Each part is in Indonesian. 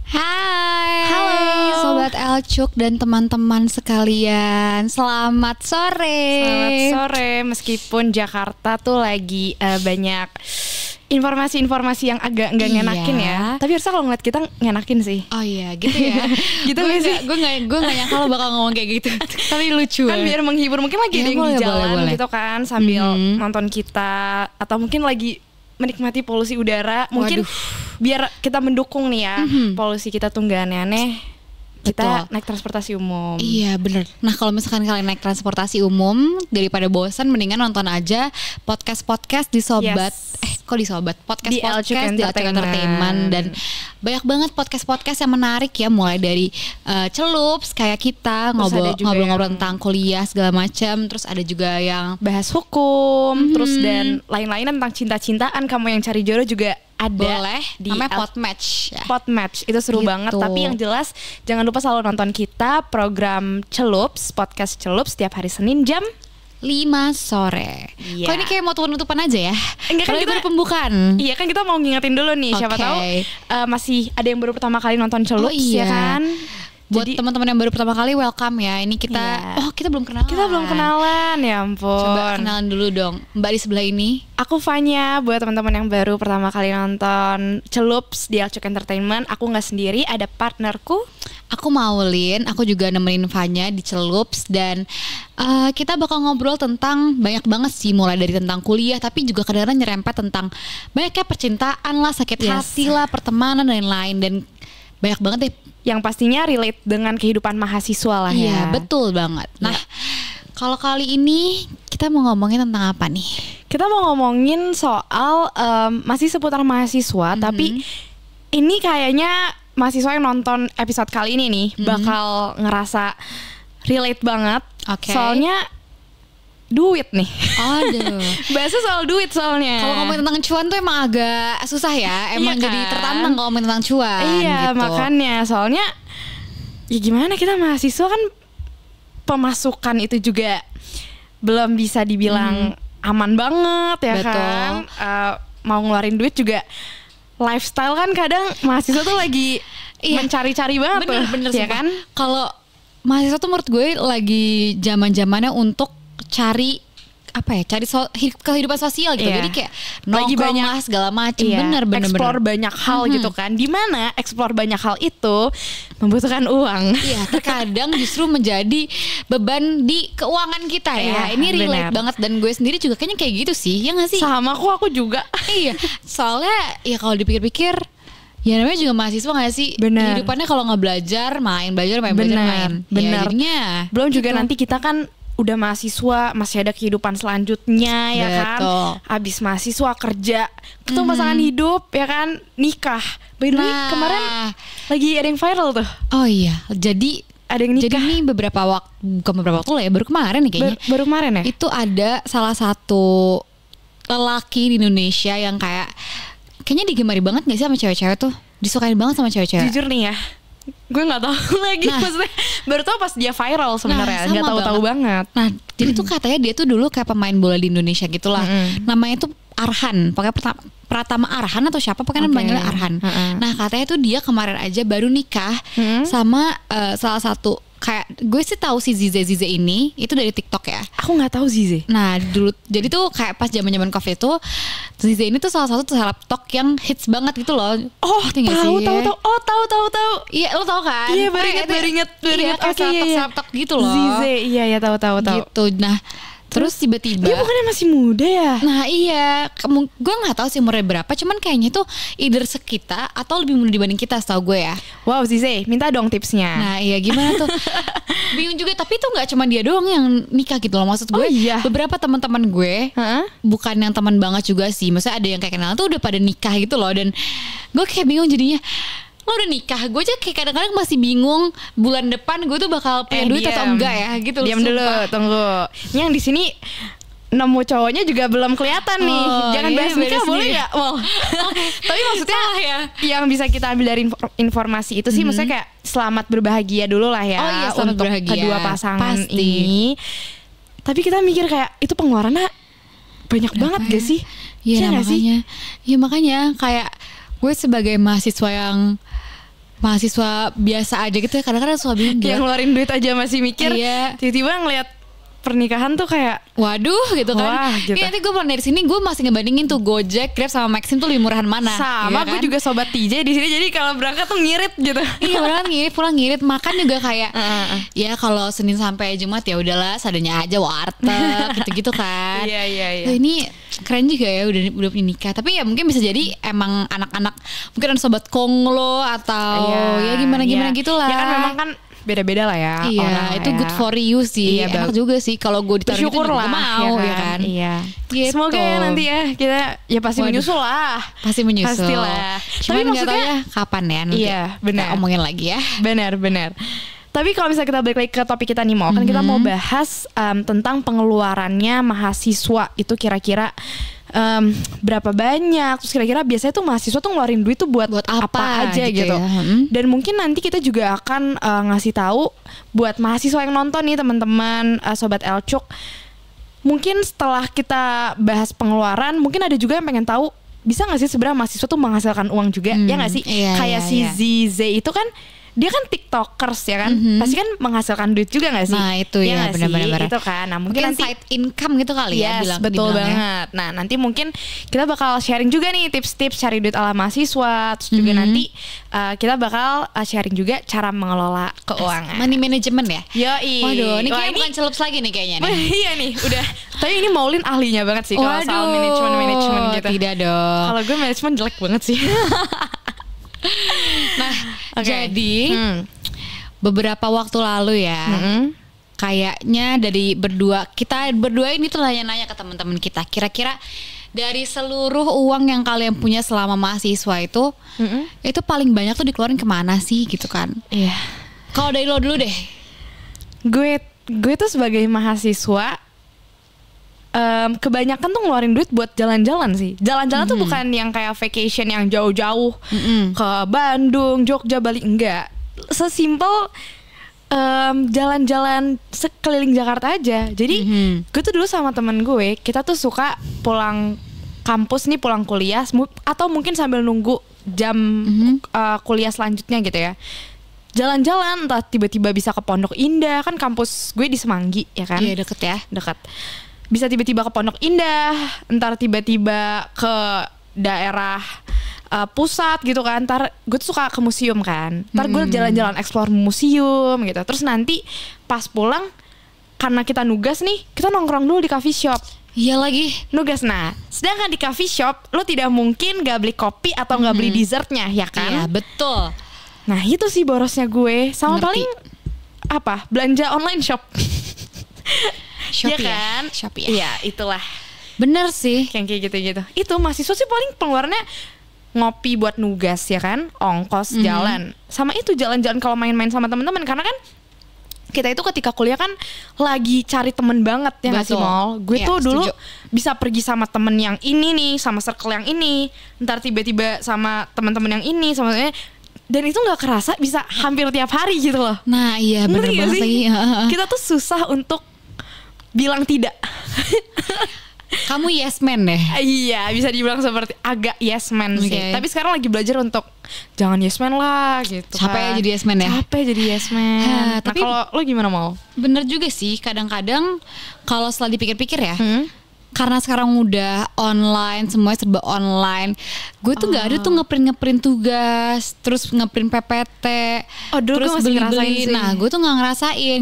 Hai, Halo Sobat Elcuk dan teman-teman sekalian. Selamat sore. Selamat sore. Meskipun Jakarta tuh lagi banyak informasi-informasi yang agak nggak ngenakin ya. Tapi harusnya kalau ngeliat kita ngenakin sih. Oh iya gitu ya. Gitu gak sih? Gue gak nyangka lo bakal ngomong kayak gitu. Tapi lucu Kan biar menghibur. Mungkin lagi ada yang boleh, di jalan boleh. gitu kan, sambil nonton kita. Atau mungkin lagi menikmati polusi udara. Mungkin biar kita mendukung nih ya, polusi kita tuh gak aneh-aneh, kita naik transportasi umum. Iya bener. Nah kalau misalkan kalian naik transportasi umum, daripada bosan mendingan nonton aja podcast di Sobat. Kok di Sobat? Podcast Di Elcuk di Elcuk Entertainment. Dan banyak banget podcast yang menarik ya. Mulai dari celups kayak kita, ngobrol-ngobrol tentang kuliah segala macam. Terus ada juga yang bahas hukum, terus dan lain-lain tentang cinta-cintaan. Kamu yang cari jodoh juga ada. Boleh, di namanya Podmatch ya. Podmatch, itu seru Gitu. banget. Tapi yang jelas jangan lupa selalu nonton kita program Celups, podcast Celups setiap hari Senin jam 5 sore. Iya. Kok ini kayak mau tutupan aja ya? Enggak, kan Padahal kita baru pembukaan. Iya kan kita mau ngingetin dulu nih. Siapa Oke. tahu masih ada yang baru pertama kali nonton Celups. iya. Ya kan. Buat Jadi teman-teman yang baru pertama kali, welcome ya. Ini kita, Iya. kita belum kenalan. kita belum kenalan, ya ampun. Coba kenalan dulu dong, Mbak di sebelah ini. Aku Fanya, buat teman-teman yang baru pertama kali nonton Celups di Elcuk Entertainment. Aku nggak sendiri, ada partnerku. Aku Maulin, aku juga nemenin Fanya di Celups. Dan kita bakal ngobrol tentang banyak banget sih. Mulai dari tentang kuliah, tapi juga kadang-kadang nyerempet tentang banyaknya percintaan lah, sakit hati lah, pertemanan dan lain-lain. Dan banyak banget deh. Yang pastinya relate dengan kehidupan mahasiswa lah ya. Iya, betul banget. Nah, kalau kali ini kita mau ngomongin tentang apa nih? Kita mau ngomongin soal masih seputar mahasiswa, tapi ini kayaknya mahasiswa yang nonton episode kali ini nih bakal ngerasa relate banget. Oke. Soalnya duit nih. Aduh. Bahasa soal duit soalnya. Kalau ngomongin tentang cuan tuh emang agak susah ya. Emang Iya jadi kan? tertantang kalau ngomongin tentang cuan. Iya, gitu. makanya soalnya ya gimana, kita mahasiswa kan pemasukan itu juga belum bisa dibilang aman banget ya. Betul. Kan. Mau ngeluarin duit juga, lifestyle kan kadang mahasiswa tuh lagi mencari-cari banget bener ya sumpah. kan. Kalau mahasiswa tuh menurut gue lagi zaman-zamannya untuk cari apa ya, cari kehidupan sosial gitu. Iya. Jadi kayak Lagi nongkrong banyak- lah segala macem. Iya, Bener. explore banyak hal gitu kan. Dimana explore banyak hal itu membutuhkan uang. Iya, terkadang justru menjadi beban di keuangan kita ya. Iya, Ini relate benar. banget, dan gue sendiri juga kayaknya kayak gitu sih. Ya gak sih? Sama aku juga. Iya, soalnya ya kalau dipikir-pikir, ya namanya juga mahasiswa gak sih? Benar. Kehidupannya kalau nggak belajar, main. Ya, Benar. jadinya Belum juga gitu. nanti kita kan udah mahasiswa, masih ada kehidupan selanjutnya ya kan. Betul. Abis mahasiswa kerja, ketemu pasangan hidup ya kan, nikah. By the way, Nah. kemarin lagi ada yang viral tuh. Oh iya, jadi Ada yang nikah. nih bukan beberapa waktu lah ya, baru kemarin nih kayaknya. Baru kemarin ya? Itu ada salah satu lelaki di Indonesia yang kayaknya digemari banget gak sih sama cewek-cewek tuh? Disukain banget sama cewek-cewek. Jujur nih ya, gue nggak tahu lagi. Nah. Maksudnya baru tahu pas dia viral sebenarnya, nggak sama tahu-tahu banget. Nah, jadi tuh katanya dia tuh dulu kayak pemain bola di Indonesia gitulah. Namanya tuh Arhan, pokoknya Pratama Arhan atau siapa, pokoknya panggilnya Arhan. Nah, katanya tuh dia kemarin aja baru nikah sama salah satu, kayak gue sih tahu si Zize ini itu dari TikTok ya. Aku nggak tahu Zize. Nah dulu, jadi tuh kayak pas zaman Covid tuh, Zize ini tuh salah satu seleb TikTok yang hits banget gitu loh. Oh, Ngerti nggak tahu. sih? Oh, tahu. Iya, lo tau kan? Iya, baru Kayak inget. Iya, kayak Oke, iya. seleb TikTok gitu loh. Zize, iya tahu. Gitu. Nah, terus tiba-tiba Dia bukannya masih muda ya? Nah iya, gue nggak tahu sih umurnya berapa, cuman kayaknya tuh either sekita atau lebih muda dibanding kita, setahu gue ya. Wow, Zize, minta dong tipsnya. Nah iya, gimana tuh? Bingung juga, tapi itu nggak cuma dia doang yang nikah gitu loh. Maksud gue, Oh, iya? beberapa teman-teman gue, bukan yang teman banget juga sih, maksudnya ada yang kayak kenal tuh udah pada nikah gitu loh. Dan gue kayak bingung jadinya, lo udah nikah, gue aja kayak kadang-kadang masih bingung bulan depan gue tuh bakal punya duit atau enggak ya gitu. Diam dulu, tunggu. Yang di sini nemu cowoknya juga belum kelihatan nih. Jangan bahas nikah boleh nggak? Wow. Tapi maksudnya yang bisa kita ambil dari informasi itu sih, maksudnya kayak selamat berbahagia dulu lah ya. Oh iya, selamat untuk berbahagia. kedua pasangan Pasti. ini. Tapi kita mikir kayak itu pengeluarannya banyak banget gak sih? Iya, nggak sih? makanya. Iya, makanya kayak gue sebagai mahasiswa yang mahasiswa biasa aja gitu ya, kadang-kadang suka bingung yang ngeluarin duit aja masih mikir, tiba-tiba ngeliat pernikahan tuh kayak waduh gitu kan. Wah, gitu. Nanti gue pulang dari sini gue masih ngebandingin tuh Gojek, Grab sama Maxim tuh lebih murahan mana. Sama, ya gue kan? Juga sobat TJ di sini, jadi kalau berangkat tuh ngirit gitu. Iya, berangkat ngirit, pulang ngirit, makan juga kayak ya kalau Senin sampai Jumat ya udahlah seadanya aja warteg gitu-gitu kan. Iya. Ini keren juga ya udah punya nikah. Tapi ya mungkin bisa jadi emang anak-anak mungkin ada sobat konglo atau ya gimana gitulah. Ya kan memang kan beda-beda lah ya. Iya, orang itu good for you sih. Iya, enak juga sih kalau gue ditaruh itu juga mau ya kan. Iya. Gitu. Semoga ya nanti ya kita ya pasti menyusul lah. Pasti menyusul. Pastilah. Tapi maksudnya kapan ya nanti. Iya, benar. Kita omongin lagi ya. Benar. Tapi kalau misalnya kita balik lagi ke topik kita nih, kan kita mau bahas tentang pengeluarannya mahasiswa itu kira-kira berapa banyak, terus kira-kira biasanya tuh mahasiswa tuh ngeluarin duit tuh buat apa aja gitu ya. Dan mungkin nanti kita juga akan ngasih tahu buat mahasiswa yang nonton nih teman-teman, sobat Elcuk, mungkin setelah kita bahas pengeluaran mungkin ada juga yang pengen tahu bisa nggak sih sebenarnya mahasiswa tuh menghasilkan uang juga, ya nggak sih? Kayak si ZZ itu kan dia kan tiktokers ya kan, pasti kan menghasilkan duit juga nggak sih? Nah itu ya benar-benar itu kan. Nah mungkin nanti side income gitu kali ya. Betul banget. Nah nanti mungkin kita bakal sharing juga nih tips-tips cari duit ala mahasiswa. Terus juga nanti kita bakal sharing juga cara mengelola keuangan. Money management ya. Yoi. Waduh, ini kayaknya bukan celups lagi nih kayaknya nih. Iya nih, udah. Tapi ini Maulin ahlinya banget sih kalau soal manajemen gitu. Tidak dong. Kalau gue manajemen jelek banget sih. Nah, jadi beberapa waktu lalu ya, kayaknya dari kita berdua ini tuh nanya-nanya ke teman-teman kita, kira-kira dari seluruh uang yang kalian punya selama mahasiswa itu paling banyak tuh dikeluarin kemana sih gitu kan? Iya. Kalau dari lo dulu deh. Gue tuh sebagai mahasiswa kebanyakan tuh ngeluarin duit buat jalan-jalan sih. Jalan-jalan tuh bukan yang kayak vacation yang jauh-jauh ke Bandung, Jogja, Bali, enggak. Sesimpel jalan-jalan sekeliling Jakarta aja. Jadi gue tuh dulu sama temen gue, kita tuh suka pulang kampus nih, pulang kuliah atau mungkin sambil nunggu jam kuliah selanjutnya gitu ya. Jalan-jalan, entah tiba-tiba bisa ke Pondok Indah, kan kampus gue di Semanggi ya kan. Iya, deket ya. Deket. Bisa tiba-tiba ke Pondok Indah, entar tiba-tiba ke daerah pusat gitu kan. Entar gue tuh suka ke museum kan. Entar gue jalan-jalan explore museum gitu. Terus nanti pas pulang, karena kita nugas nih, kita nongkrong dulu di coffee shop. Iya lagi, nugas. Nah, sedangkan di coffee shop lo tidak mungkin gak beli kopi atau gak beli dessertnya, ya kan? Iya, betul. Nah, itu sih borosnya gue. Sama paling belanja online shop. Shopee ya kan? Shopee ya. Iya, itulah. Bener sih. Kayak gitu-gitu. Itu mahasiswa sih paling pengeluarannya ngopi buat nugas ya kan, ongkos jalan. Sama itu jalan-jalan kalau main-main sama teman-teman, karena kan kita itu ketika kuliah kan lagi cari temen banget ya nggak sih Mol? Gue tuh dulu bisa pergi sama temen yang ini nih, sama circle yang ini, ntar tiba-tiba sama teman-teman yang ini, sama dan itu nggak kerasa bisa hampir tiap hari gitu loh. Nah iya bener banget lagi. Kita tuh susah untuk bilang tidak. Kamu yes man deh. Iya, bisa dibilang seperti agak yes man sih. Tapi sekarang lagi belajar untuk jangan yes man lah gitu. Capek jadi yes man ya. Capek jadi yes man. Tapi kalau lo gimana mau? Bener juga sih. Kadang-kadang kalau setelah dipikir-pikir ya, karena sekarang udah online, semuanya serba online. Gue tuh nggak ada tuh ngeprint tugas, terus ngeprint PPT, terus beli-beli. Nah, gue tuh nggak ngerasain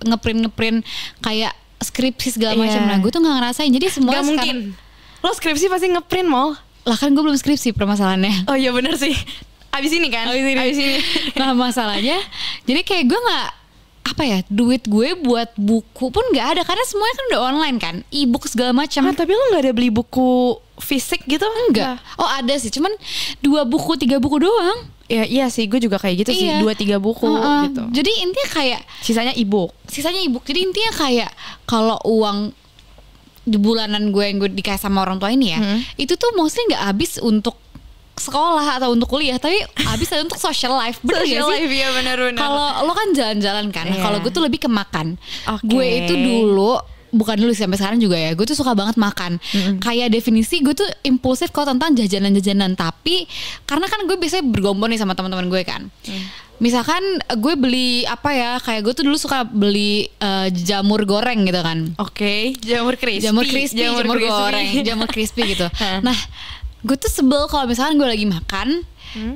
ngeprint kayak skripsi segala macam. Nah gue tuh gak ngerasain. Jadi semua gak mungkin. Lo skripsi pasti ngeprint Mol. Lah kan gue belum skripsi permasalahannya. Oh iya bener sih. Abis ini kan. Abis ini. Nah masalahnya, jadi kayak gue gak, duit gue buat buku pun gak ada. Karena semuanya kan udah online kan, e-book segala macam. Tapi lo gak ada beli buku fisik gitu? Enggak. Oh ada sih, cuman 2 buku 3 buku doang. Ya, iya sih, gue juga kayak gitu sih, 2-3 buku gitu. Jadi intinya kayak sisanya e-book. Jadi intinya kayak kalau uang di bulanan gue yang gue dikasih sama orang tua ini ya, itu tuh mostly nggak habis untuk sekolah atau untuk kuliah, tapi habis untuk social life. Bener social life, ya bener. Kalau lo kan jalan-jalan kan, kalau gue tuh lebih ke makan. Gue itu dulu bukan dulu sampai sekarang juga ya, gue tuh suka banget makan. Kayak definisi gue tuh impulsif kalau tentang jajanan-jajanan. Tapi karena kan gue biasanya bergombor nih sama teman-teman gue kan. Misalkan gue beli apa ya, kayak gue tuh dulu suka beli jamur goreng gitu kan. Oke, jamur crispy, jamur goreng, jamur crispy gitu. Nah, gue tuh sebel kalau misalkan gue lagi makan,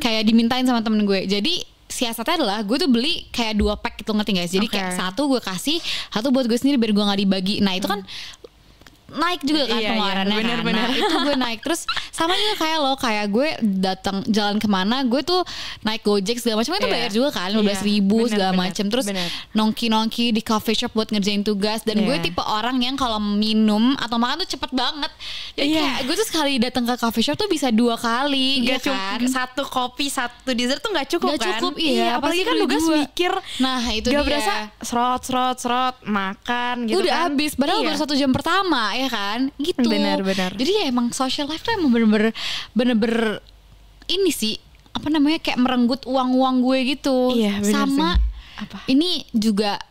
kayak dimintain sama temen gue. Jadi siasatnya adalah gue tuh beli kayak 2 pack gitu, ngerti gak? Jadi kayak satu gue kasih, satu buat gue sendiri biar gue gak dibagi. Nah itu kan naik juga kan pengeluarannya. Bener-bener. Nah itu gue naik. Terus sama juga kayak lo, kayak gue datang jalan kemana, gue tuh naik Gojek segala macam itu bayar juga kan 15.000 segala macam. Terus nongki-nongki di coffee shop buat ngerjain tugas. Dan gue tipe orang yang kalau minum atau makan tuh cepet banget. Jadi kayak gue tuh sekali datang ke coffee shop tuh bisa 2 kali. Gak kan? Satu kopi, satu dessert tuh gak cukup kan? Gak cukup, iya. Apalagi kan tugas mikir. Nah itu gak dia. berasa serot makan gitu. Udah kan. habis. Padahal baru 1 jam pertama ya kan, gitu. Benar. Jadi ya emang social life tuh emang bener-bener ini sih, apa namanya, kayak merenggut uang gue gitu. Iya, sama apa? Ini juga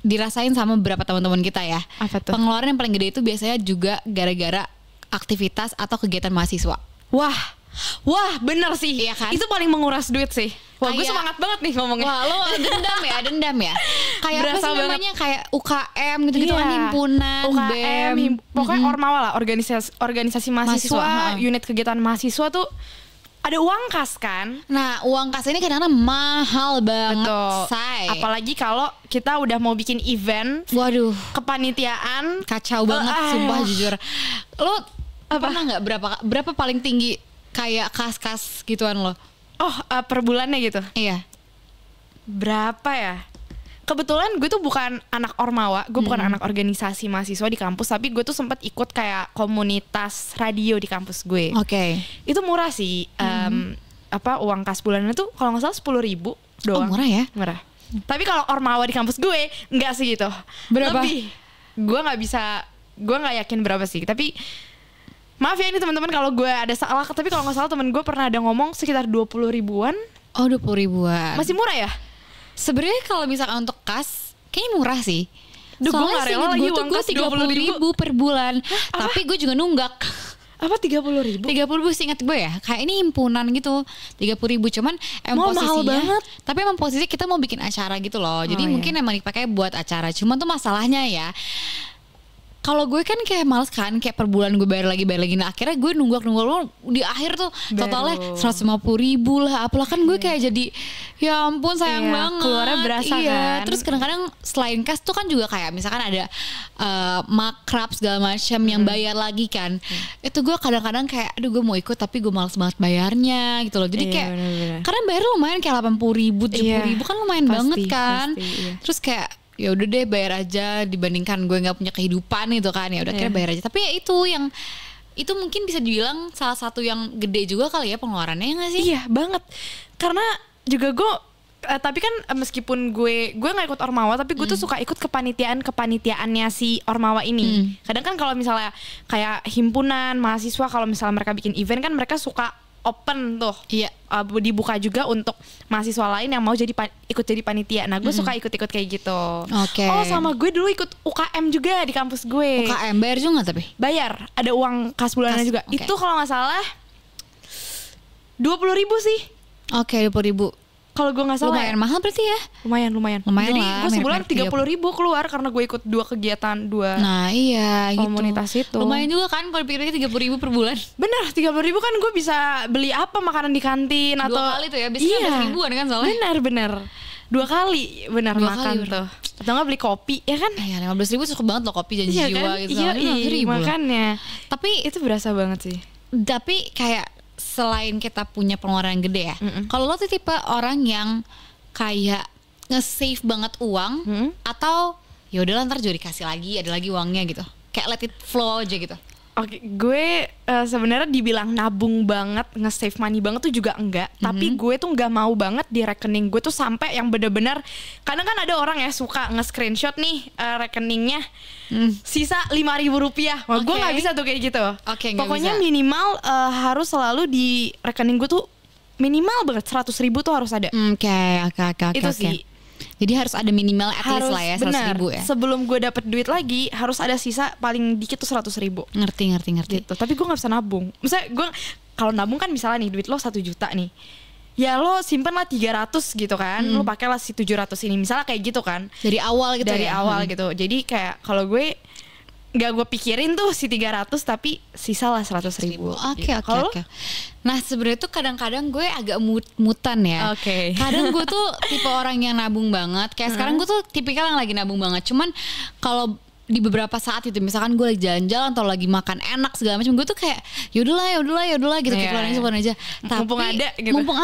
dirasain sama beberapa teman-teman kita ya. Apa tuh? Pengeluaran yang paling gede itu biasanya juga gara-gara aktivitas atau kegiatan mahasiswa. Wah bener sih, iya kan? Itu paling menguras duit sih. Wah gue Kayak, semangat banget nih ngomongnya. Wah lo dendam ya. Kayak Berasa apa sih namanya banget. kayak UKM gitu-gitu kan, himpunan, BEM, pokoknya Ormawa lah, organisasi mahasiswa, unit kegiatan mahasiswa tuh ada uang kas kan. Nah uang kas ini kadang-kadang mahal banget. Betul. Say. Apalagi kalau kita udah mau bikin event, waduh, kepanitiaan, kacau banget sumpah jujur. Lo pernah nggak berapa paling tinggi kayak kas-kas gituan lo? Per bulannya gitu. Iya. Berapa ya? Kebetulan gue tuh bukan anak Ormawa, gue bukan anak organisasi mahasiswa di kampus, tapi gue tuh sempat ikut kayak komunitas radio di kampus gue. Oke. Itu murah sih. Uang kas bulannya tuh kalau nggak salah 10.000 doang. Oh murah ya? Murah. Tapi kalau Ormawa di kampus gue nggak sih gitu. Berapa? Lebih. Gue nggak yakin berapa sih. Tapi maaf ya ini teman-teman kalau gue ada salah, tapi kalau nggak salah teman gue pernah ada ngomong sekitar 20 ribuan. Oh 20 ribuan. Masih murah ya? Sebenarnya kalau misalkan untuk kas kayaknya murah sih. Duh, soalnya gue rela lagi uang kas 30.000 per bulan. Tapi gue juga nunggak. Apa 30.000? 30.000 seingat gue ya. Kayak ini himpunan gitu. 30.000 cuman emang posisinya mahal banget. Tapi emang posisi kita mau bikin acara gitu loh. Jadi mungkin emang dipakai buat acara. Cuman tuh masalahnya ya, kalau gue kan kayak males kan, kayak per bulan gue bayar lagi. Nah akhirnya gue nunggak di akhir tuh totalnya 150.000 lah. Apalah kan gue kayak jadi ya ampun sayang banget. Keluarnya berasa kan. Terus kadang-kadang selain kas tuh kan juga kayak misalkan ada makrab segala macam yang bayar lagi kan. Itu gue kadang-kadang kayak aduh gue mau ikut tapi gue males banget bayarnya gitu loh. Jadi kayak bener. karena bayar lumayan kayak 80.000, 70.000 kan lumayan banget kan. Terus kayak ya udah deh bayar aja dibandingkan gue nggak punya kehidupan gitu kan, ya udah kira bayar aja. Tapi ya itu mungkin bisa dibilang salah satu yang gede juga kali ya pengeluarannya, nggak sih? Iya banget, karena juga gue tapi kan meskipun gue nggak ikut Ormawa, tapi gue tuh suka ikut kepanitiaannya si Ormawa ini. Kadang kan kalau misalnya kayak himpunan mahasiswa, kalau misalnya mereka bikin event kan mereka suka open tuh, dibuka juga untuk mahasiswa lain yang mau ikut jadi panitia. Nah gue suka ikut-ikut kayak gitu. Oh sama gue dulu ikut UKM juga di kampus gue. UKM bayar juga nggak tapi? Bayar, ada uang kas bulannya juga. Itu kalau nggak salah 20.000 sih. Oke, 20.000. Kalau gue nggak salah lumayan mahal berarti ya? Lumayan. Jadi gue sebulan 30.000 keluar karena gue ikut 2 kegiatan, 2 komunitas gitu. Lumayan juga kan kalau dipikir-pikir 30.000 per bulan. Bener, 30.000 kan gue bisa beli apa makanan di kantin 2 atau 2 kali tuh ya, biasanya 15.000-an kan soalnya. Bener 2 kali makan tuh. Atau nggak beli kopi ya kan? Iya 15.000 cukup banget loh kopi janji jiwa kan? gitu. Iya makanya. Tapi itu berasa banget sih. Tapi kayak selain kita punya pengeluaran gede ya, kalau lo tuh tipe orang yang kayak nge-save banget uang atau ya udahlah ntar juga dikasih lagi, ada lagi uangnya gitu, kayak let it flow aja gitu? Oke, gue sebenarnya dibilang nabung banget, nge-save money banget tuh juga enggak. Tapi gue tuh nggak mau banget di rekening gue tuh sampai yang bener-bener. Kadang kan ada orang ya suka nge-screenshot nih rekeningnya sisa 5.000 rupiah. Wah, gue nggak bisa tuh kayak gitu. Pokoknya bisa. Minimal harus selalu di rekening gue tuh minimal banget 100.000 tuh harus ada. Oke. Itu sih. Jadi harus ada minimal at least lah ya 100.000 ya. Sebelum gue dapet duit lagi harus ada sisa paling dikit tuh 100.000. Ngerti. Gitu. Tapi gue nggak bisa nabung. Misalnya gue kalau nabung kan misalnya nih duit lo 1 juta nih. Ya lo simpen lah 300 gitu kan. Lo pakailah si 700 ini. Misalnya kayak gitu kan. Dari awal gitu Dari awal gitu. Jadi kayak kalau gue gak gue pikirin tuh si 300 tapi sisa lah 100.000. Oke. Nah sebenarnya tuh kadang-kadang gue agak mutan ya. Kadang gue tuh tipe orang yang nabung banget. Kayak sekarang gue tuh tipikal yang lagi nabung banget. Cuman kalau di beberapa saat itu misalkan gue lagi jalan-jalan atau lagi makan enak segala macam, gue tuh kayak yaudahlah gitu, keluarin aja. Tapi mumpung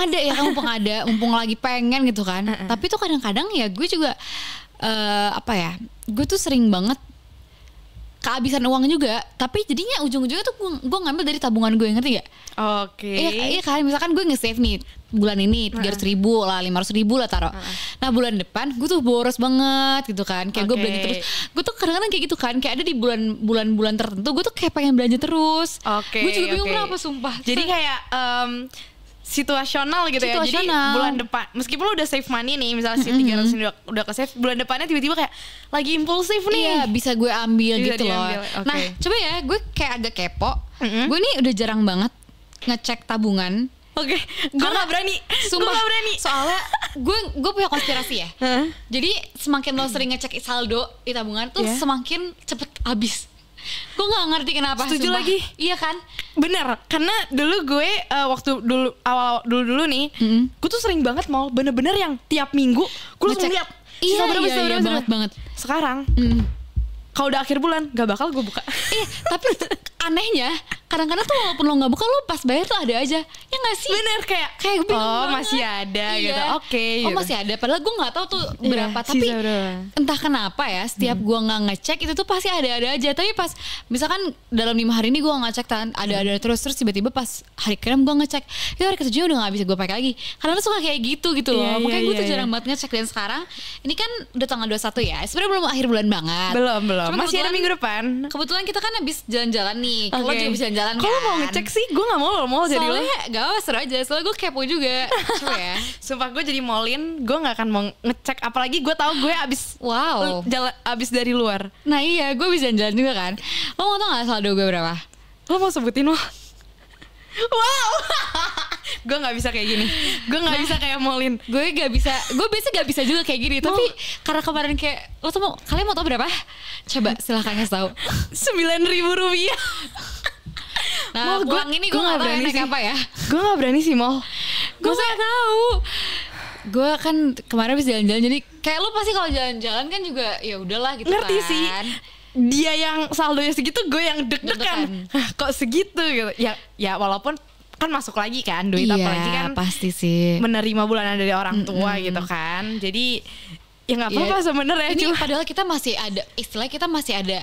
ada mumpung lagi pengen gitu kan. Tapi tuh kadang-kadang ya gue juga gue tuh sering banget kehabisan uang juga, tapi jadinya ujung-ujungnya tuh gue ngambil dari tabungan gue, ngerti gak? Iya kan, misalkan gue nge-save nih bulan ini 300.000 lah, 500.000 lah taruh. Nah bulan depan gue tuh boros banget gitu kan, kayak gue belanja terus. Gue tuh kadang-kadang kayak gitu kan, kayak ada di bulan-bulan tertentu gue tuh kayak pengen belanja terus. Gue juga bingung kenapa, sumpah. Jadi kayak situasional gitu ya. Jadi bulan depan meskipun lo udah save money nih, misalnya si 300 ini udah ke save, bulan depannya tiba-tiba kayak lagi impulsif nih. Iya, bisa gue ambil gitu loh. Nah, coba ya, gue kayak agak kepo. Gue nih udah jarang banget ngecek tabungan. Gue gak berani. Sumpah, gue gak berani. Soalnya gue punya konspirasi ya. Jadi semakin lo sering ngecek saldo di tabungan tuh semakin cepet habis. Gue gak ngerti kenapa. Setuju lagi. Iya kan? Bener. Karena dulu gue waktu dulu nih, gue tuh sering banget mau bener-bener yang tiap minggu gue langsung lihat. Iya banget. Sekarang kalau udah akhir bulan gak bakal gue buka. Iya, tapi anehnya kadang-kadang tuh walaupun lo gak buka, lo pas bayar tuh ada aja. Ya gak sih? Bener, kayak masih ada gitu. Gitu. Masih ada, padahal gue gak tahu tuh berapa. Tapi entah kenapa ya, setiap gue gak ngecek itu tuh pasti ada aja. Tapi pas misalkan dalam 5 hari ini gue gak ngecek, ada terus tiba-tiba pas hari ke-6 gue ngecek, itu hari ke-7 udah gak bisa gue pakai lagi. Karena lo suka kayak gitu loh. Makanya gue tuh jarang banget ngecek. Dan sekarang ini kan udah tanggal 21 ya, sebenarnya belum akhir bulan banget. Belum. Masih ada minggu depan. Kebetulan kita kan habis jalan-jalan nih. Kalau juga bisa jalan kan. Kalau mau ngecek sih gue gak mau jadi lo. Soalnya gak apa, seru aja. Soalnya gue kepo juga. Coba ya. Sumpah gue jadi molin, gue gak akan mau ngecek. Apalagi gue tahu gue abis dari luar. Nah iya, gue bisa jalan juga kan. Lo mau tau gak saldo gue berapa? Lo mau sebutin lo? Wow. Gue gak bisa kayak gini. Gue gak bisa kayak molin. Gue biasa gak bisa juga kayak gini. Tapi karena kemarin kayak, kalian mau tau berapa? Coba silahkan kasih tahu. 9.000 rupiah. Nah bulan ini gue gak berani sih. Apa ya? Gue gak berani sih Mol. Gue gak tahu. Gue kan kemarin habis jalan-jalan, jadi kayak lo pasti kalau jalan-jalan kan juga ya udahlah gitu. Ngerti kan. Sih. Dia yang saldonya segitu, gue yang deg-degan. Kok segitu gitu. Ya walaupun kan masuk lagi kan duit, apalagi kan pasti sih menerima bulanan dari orang tua gitu kan. Jadi ya nggak apa-apa sebenarnya. Ini padahal kita masih ada, istilahnya kita masih ada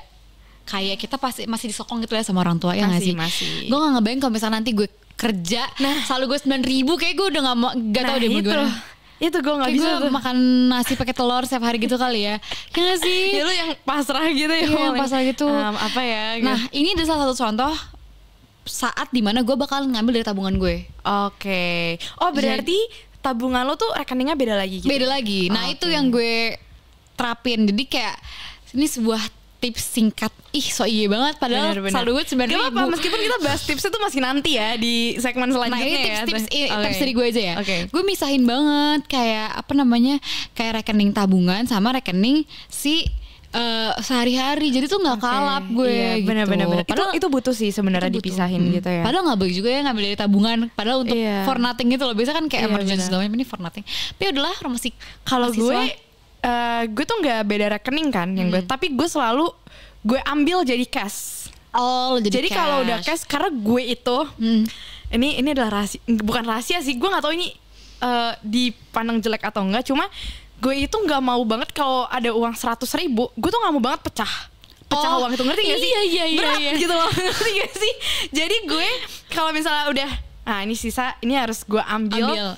kayak kita pasti masih disokong gitu ya sama orang tua, ya nggak sih? Masih. Gue nggak ngebayang kalau misalnya nanti gue kerja, saldo gue 9.000, kayak gue udah nggak tahu deh gimana. Itu gue gak bisa tuh makan nasi pakai telur setiap hari gitu kali ya. Ya gak sih? Ya lu yang pasrah gitu ya. Iya, yang pasrah gitu. Apa ya gitu. Nah ini adalah salah satu contoh saat dimana gue bakal ngambil dari tabungan gue. Oke. Oh berarti tabungan lo tuh rekeningnya beda lagi gitu? Beda lagi. Nah itu yang gue terapin. Jadi kayak ini sebuah tips singkat. So iya banget. Padahal saldo gue 9.000. Gak apa-apa, meskipun kita bahas tipsnya tuh masih nanti ya di segmen selanjutnya. Nah ini tips dari gue aja ya. Gue misahin banget kayak apa namanya, kayak rekening tabungan sama rekening si sehari-hari. Jadi tuh gak kalap gue. Iya, gitu. Bener-bener. Itu butuh sih sebenarnya dipisahin gitu ya. Padahal gak baik juga ya ngambil dari tabungan. Padahal untuk for nothing gitu loh. Biasa kan kayak emergency segala macam, ini for nothing. Tapi udahlah masih. Kalau gue tuh gak beda rekening kan yang gue, tapi gue selalu gue ambil jadi cash. Jadi kalau udah cash, karena gue itu ini adalah rahasia, bukan rahasia sih, gue nggak tahu ini dipandang jelek atau enggak, cuma gue itu nggak mau banget kalau ada uang 100.000, gue tuh nggak mau banget pecah uang itu, ngerti gak sih? Iya. Berat gitu loh, ngerti gak sih? Jadi gue kalau misalnya udah, nah ini sisa, ini harus gue ambil.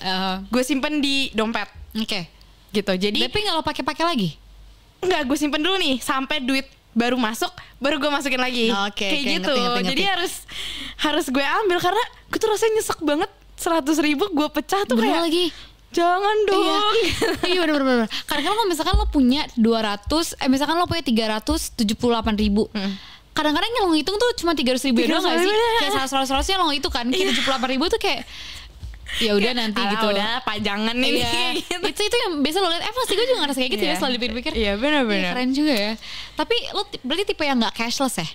Gue simpen di dompet. Gitu. Jadi tapi nggak lo pakai lagi? Enggak, gue simpen dulu nih sampai duit baru masuk, baru gue masukin lagi. Kayak gitu. Ngerti. Jadi harus gue ambil karena gue tuh rasanya nyesek banget. 100.000 gue pecah tuh bener kayak lagi. jangan dong. Iya bener. Karena kalau misalkan lo punya 200, misalkan lo punya 378.000. Kadang-kadang yang lo hitung tuh cuma 300.000 doang gak sih? Kayak 100-100-nya lo itu kan, kayak 78.000 tuh kayak ya udah nanti gitu. Udah pajangan nih. Gitu. Itu yang biasa lo lihat. Pasti gue juga ngerasa kayak gitu ya setelah dipikir-pikir. Iya benar-benar. Keren juga ya. Tapi lo berarti tipe yang nggak cashless ya?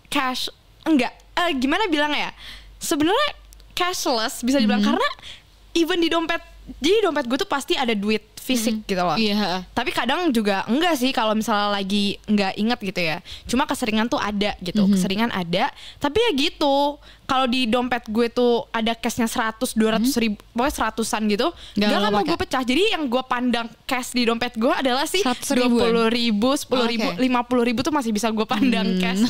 Cash enggak. Gimana bilang ya? Sebenarnya cashless bisa dibilang karena even di dompet. Jadi dompet gue tuh pasti ada duit fisik gitu loh. Iya. Tapi kadang juga enggak sih kalau misalnya lagi enggak inget gitu ya. Cuma keseringan tuh ada gitu. Keseringan ada. Tapi ya gitu. Kalau di dompet gue tuh ada cashnya 100, 200 ribu, pokoknya 100-an gitu. Gak kan mau gue pecah. Jadi yang gue pandang cash di dompet gue adalah sih 20 ribu, 10 ribu, 50 ribu tuh masih bisa gue pandang cash.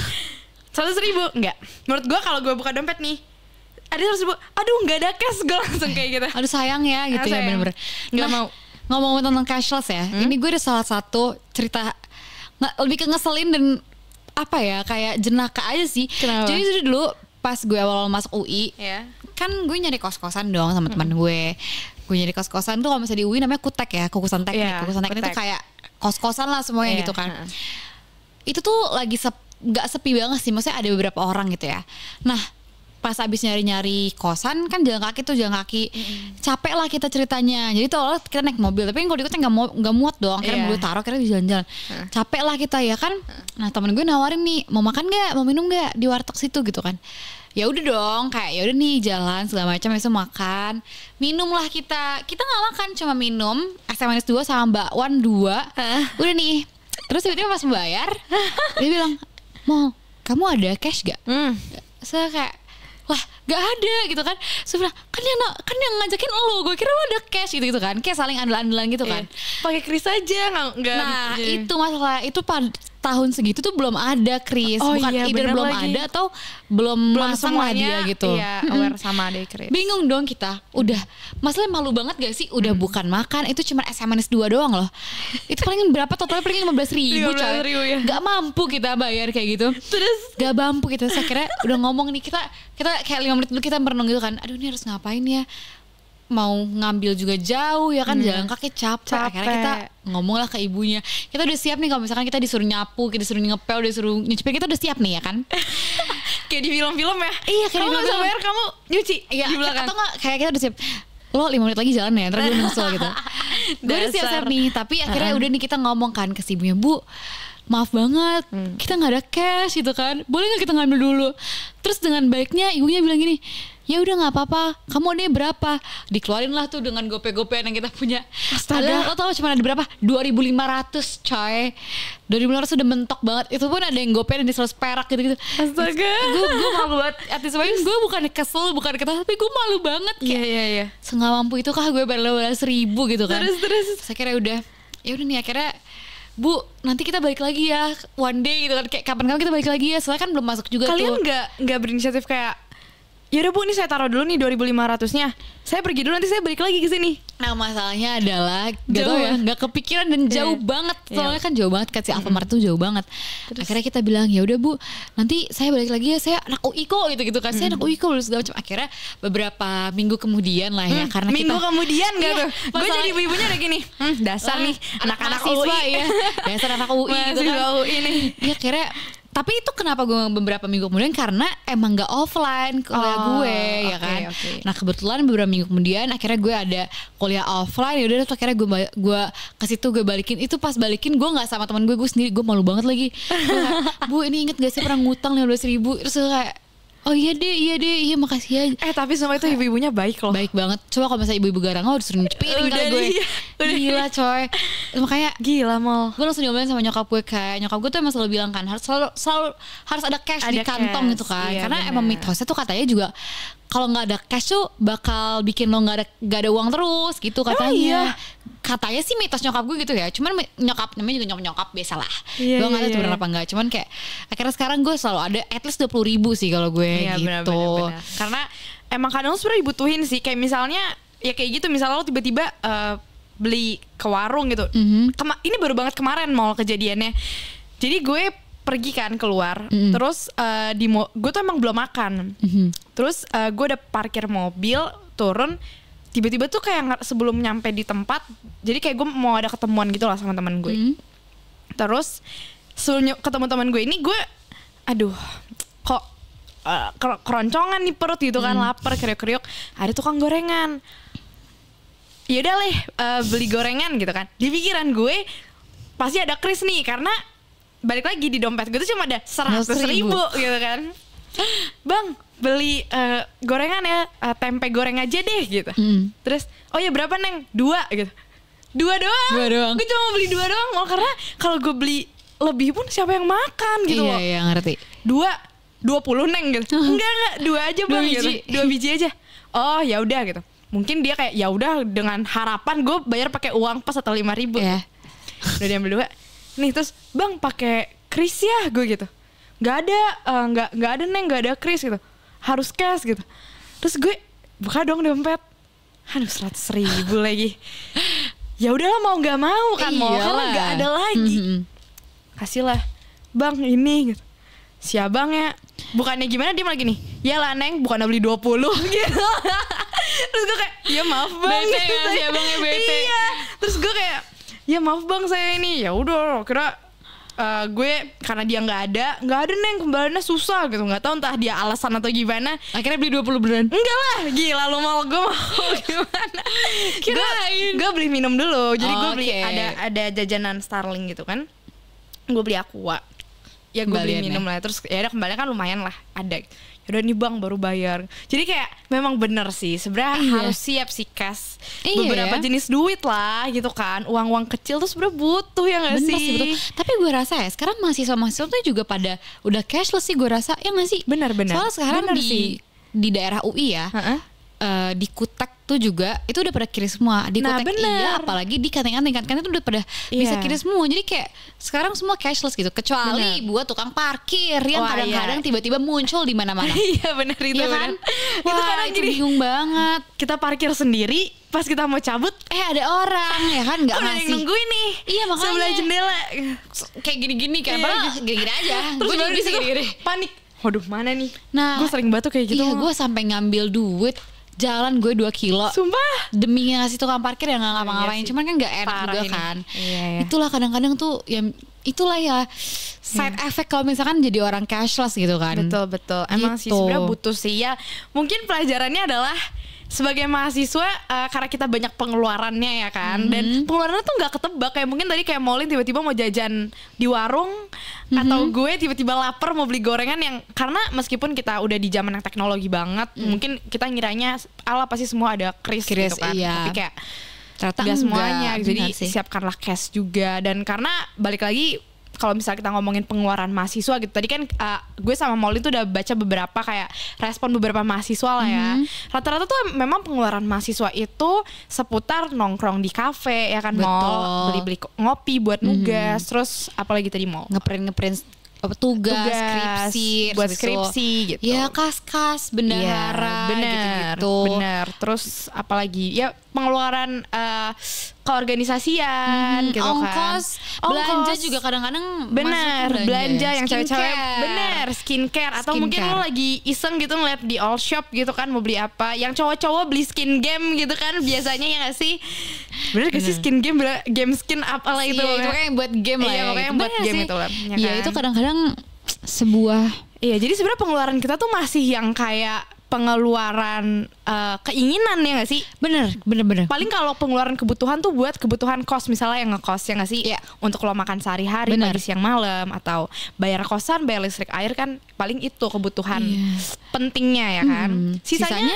100 ribu enggak. Menurut gue kalau gue buka dompet nih, ada 100 ribu, aduh nggak ada cash, gue langsung kayak gitu. Aduh sayang ya gitu ya, bener-bener. Nggak mau. Ngomong tentang cashless ya, ini gue ada salah satu cerita lebih ke ngeselin dan apa ya, kayak jenaka aja sih. Kenapa? Jadi dulu pas gue awal masuk UI, kan gue nyari kos-kosan dong sama teman gue. Gue nyari kos-kosan tuh kalau misalnya di UI namanya kutek ya, kukusan teknik. Kukusan teknik itu kayak kos-kosan lah semuanya gitu kan. Itu tuh lagi nggak sepi banget sih, maksudnya ada beberapa orang gitu ya. Nah pas abis nyari-nyari kosan kan jalan kaki, capek lah kita ceritanya. Jadi tuh kita naik mobil, tapi kalau di kota nggak muat dong, akhirnya mobil taruh, akhirnya jalan-jalan. Capek lah kita ya kan. Nah temen gue nawarin nih, mau makan nggak, mau minum nggak di warteg situ gitu kan. Ya udah dong, kayak ya udah nih jalan segala macam, besok makan, minum lah kita nggak makan, cuma minum es teh manis 2 sama bakwan 2. Udah nih, terus tiba-tiba pas membayar dia bilang, "Mau, kamu ada cash gak?" Saya kayak, wah gak ada gitu kan. So bilang, kan yang ngajakin lo, gue kira lo ada cash gitu kan. Kayak saling andel-andelan gitu kan. Pakai kris aja nggak. Nah itu masalah, itu tahun segitu tuh belum ada kris. Bukan either belum lagi ada atau belum masang lah dia gitu. Iya, aware sama ada kris. Bingung dong kita. Udah masalahnya malu banget gak sih? Udah bukan makan, itu cuma es manis 2 doang loh. Itu paling berapa totalnya, paling 15.000 coy. Ya. Gak mampu kita bayar kayak gitu. Terus gak mampu kita. Saya kira udah ngomong nih, kita kayak 5 menit dulu kita merenung gitu kan. Aduh ini harus ngapain ya, mau ngambil juga jauh ya kan, jalan kaki capek. Akhirnya kita ngomong lah ke ibunya, kita udah siap nih kalau misalkan kita disuruh nyapu, kita disuruh ngepel, disuruh nyuci, kita udah siap nih ya kan. Kayak di film-film ya. Iya, kayak kamu bisa bayar, kamu nyuci. Iya, atau nggak kayak kita udah siap, lo 5 menit lagi jalan ya, ntar gue nyusul gitu. Gue udah siap-siap nih, tapi akhirnya udah nih kita ngomong kan ke si ibunya, "Bu, maaf banget, kita nggak ada cash gitu kan, boleh nggak kita ngambil dulu?" Terus dengan baiknya ibunya bilang gini, "Ya udah nggak apa-apa, kamu ada berapa?" Dikeluarin lah tuh dengan gope-gopean yang kita punya. Astaga, lo tau cuma ada berapa? 2.500 coy. 2.500 udah mentok banget. Itu pun ada yang gopean di 100 perak gitu-gitu. Astaga, gue malu banget. Artis semuanya gue bukan kesel, bukan ketawa, tapi gue malu banget. Iya. Senggak mampu itu kah gue bayar 15.000 gitu kan. Terus saya kira ya udah nih akhirnya, "Bu, nanti kita balik lagi ya one day gitu kan, kayak kapan-kapan kita balik lagi ya." Soalnya kan belum masuk juga. Kalian nggak berinisiatif kayak, "Ya udah Bu, ini saya taruh dulu nih 2.500-nya. Saya pergi dulu, nanti saya balik lagi ke sini." Nah masalahnya adalah nggak kepikiran dan jauh banget. Soalnya kan jauh banget kan, si Alfamart tuh jauh banget. Terus akhirnya kita bilang, "Ya udah Bu, nanti saya balik lagi ya, saya anak UI kok," gitu kan. "Saya anak UI kok," segala macam. Akhirnya beberapa minggu kemudian lah ya, karena minggu kita kemudian gak tuh, gue jadi ibu-ibunya udah gini, dasar nih anak-anak UI ya, dasar anak UI gitu kan. UI nih. Ya akhirnya, tapi itu kenapa gue beberapa minggu kemudian, karena emang gak offline kuliah gue ya kan. Nah kebetulan beberapa minggu kemudian akhirnya gue ada kuliah offline. Ya udah tuh akhirnya gue ke situ, gue balikin. Itu pas balikin gue nggak sama teman gue sendiri, gue malu banget lagi. Gue kayak, "Bu, ini inget gak sih pernah ngutang 15.000?" Terus gue kayak, "Oh iya deh, makasih ya." Tapi semua itu ibu-ibunya baik loh. Baik banget. Coba kalau misalnya ibu-ibu Garango disuruh nyuci piring kali gue. Gila coy. Makanya gila mal. Gue langsung diomelin sama nyokap gue, kayak nyokap gue tuh emang selalu bilang kan, selalu harus ada cash di kantong gitu kan. Iya, karena bener. emang mitosnya tuh katanya juga kalau nggak ada cash tuh bakal bikin lo nggak ada uang terus gitu katanya. Iya. Katanya sih mitos nyokap gue gitu ya. Cuman nyokap namanya juga nyokap biasa lah. Iya, Gue nggak tahu bener apa enggak. Cuman kayak akhirnya sekarang gue selalu ada at least 20.000 sih kalau gue gitu. Bener. Karena emang kadang lo sebenarnya dibutuhin sih. Kayak misalnya ya kayak gitu, misalnya lo tiba-tiba beli ke warung gitu. Ini baru banget kemarin mau kejadiannya. Jadi gue pergi kan keluar, terus gue tuh emang belum makan. Terus gue udah parkir mobil, turun, tiba-tiba tuh kayak sebelum nyampe di tempat, jadi kayak gue mau ada ketemuan gitu lah sama teman gue. Terus sebelum ketemu teman gue ini, gue aduh kok keroncongan nih perut gitu kan, lapar, kriuk-kriuk. Ada tukang gorengan. Yaudah leh, beli gorengan gitu kan. Di pikiran gue pasti ada kris nih, karena balik lagi di dompet gue tuh cuma ada 100.000 gitu kan. Bang, beli gorengan ya, tempe goreng aja deh gitu. Terus, oh ya berapa Neng? 2 gitu. 2 doang. Gue cuma beli 2 doang. Oh, karena kalau gue beli lebih pun siapa yang makan gitu. Iya, ngerti. 20 Neng gitu. Enggak, 2 aja Bang gitu. 2 biji aja. Oh, ya udah gitu. Mungkin dia kayak ya udah dengan harapan gue bayar pakai uang pas atau 5.000. Yeah. Udah diambil 2. Nih terus, Bang pakai kris ya, gue gitu. Gak ada Neng, gak ada kris gitu. Harus cash gitu. Terus gue buka dong dompet. Aduh 100.000 lagi. Ya udahlah mau nggak mau kan, mau karena nggak ada lagi. Kasihlah, Bang ini gitu. Si abangnya bukannya gimana, dia malah gini, ya lah Neng, bukannya beli 20 gitu. Terus gue kayak, ya maaf Bang. Bete gitu. Si abangnya bete. Iya. Terus gue kayak, ya maaf Bang saya ini. Ya udah, kira gue karena dia nggak ada Neng, kembaliannya susah gitu, nggak tahu entah dia alasan atau gimana. Akhirnya beli 20 beneran. Enggak lah, gila lu mau gimana? Gue beli minum dulu. Jadi gue beli ada jajanan Starling gitu kan. Gue beli Aqua. Ya gue beli minum lah. Terus ya udah kembalian kan lumayan lah, ada. Yaudah nih Bang baru bayar. Jadi kayak memang bener sih sebenarnya harus siap sih cash. Beberapa jenis duit lah gitu kan. Uang-uang kecil tuh sebenarnya butuh ya gak sih? Betul. Tapi gue rasa ya sekarang mahasiswa-mahasiswa tuh juga pada udah cashless sih, gue rasa. Ya gak sih? Benar. Soalnya sekarang di daerah UI ya, di Kutek tuh juga itu udah pada kirim semua. Di Kutek iya, apalagi di kantin-kantin itu udah pada bisa kirim semua. Jadi kayak sekarang semua cashless gitu, kecuali buat tukang parkir yang kadang-kadang tiba-tiba muncul di mana-mana. Iya benar itu kan. Wah, itu kadang itu bingung banget. Kita parkir sendiri, pas kita mau cabut ada orang ya kan, nggak masih nungguin nih. Iya makanya sebelah jendela kayak gini-gini kan, padahal gini-gini aja. Terus gue juga bisa gini-gini, panik. Waduh mana nih? Nah, gue sering banget kayak gitu. Iya, gue sampai ngambil duit jalan gue 2 kilo. Sumpah. Demi ngasih tukang parkir yang gak ngapa-ngapain. Cuman kan gak enak juga ini. Kan. Iya. Itulah kadang-kadang tuh ya, itulah ya side effect kalau misalkan jadi orang cashless gitu kan. Betul. Emang sih sebenarnya butuh sih ya. Mungkin pelajarannya adalah sebagai mahasiswa karena kita banyak pengeluarannya ya kan, dan pengeluarannya tuh nggak ketebak. Kayak mungkin tadi kayak Maulin tiba-tiba mau jajan di warung, atau gue tiba-tiba lapar mau beli gorengan yang, karena meskipun kita udah di zaman yang teknologi banget, mungkin kita ngiranya ala pasti semua ada kris gitu kan, tapi kayak ternyata enggak semuanya. Jadi siapkanlah cash juga. Dan karena balik lagi, kalau misalnya kita ngomongin pengeluaran mahasiswa gitu, tadi kan gue sama Maulin tuh udah baca beberapa kayak respon beberapa mahasiswa lah ya. Rata-rata tuh memang pengeluaran mahasiswa itu seputar nongkrong di kafe ya kan, mall, beli-beli ngopi buat nugas, terus apalagi tadi mall ngeprint tugas, skripsi, buat skripsi gitu. Ya kas-kas, bendahara, gitu-gitu. Bener. Terus apalagi ya pengeluaran keorganisasian gitu ongkos, kan. Belanja juga kadang-kadang belanja yang cewek-cewek, skincare atau mungkin lo lagi iseng gitu ngeliat di all shop gitu kan mau beli apa. Yang cowok-cowok beli skin game gitu kan biasanya, ya gak sih? Bener gak sih skin game, game skin apalah itu. Iya, itu kayak buat game lah ya. Pokoknya buat game itu lah. Iya, itu kadang-kadang sebuah. Iya, jadi sebenarnya pengeluaran kita tuh masih yang kayak pengeluaran keinginan ya gak sih? Bener. Paling kalau pengeluaran kebutuhan tuh buat kebutuhan kos, misalnya yang ngekos ya gak sih? Untuk lo makan sehari-hari, pagi siang malam, atau bayar kosan, bayar listrik air, kan paling itu kebutuhan pentingnya ya kan. Sisanya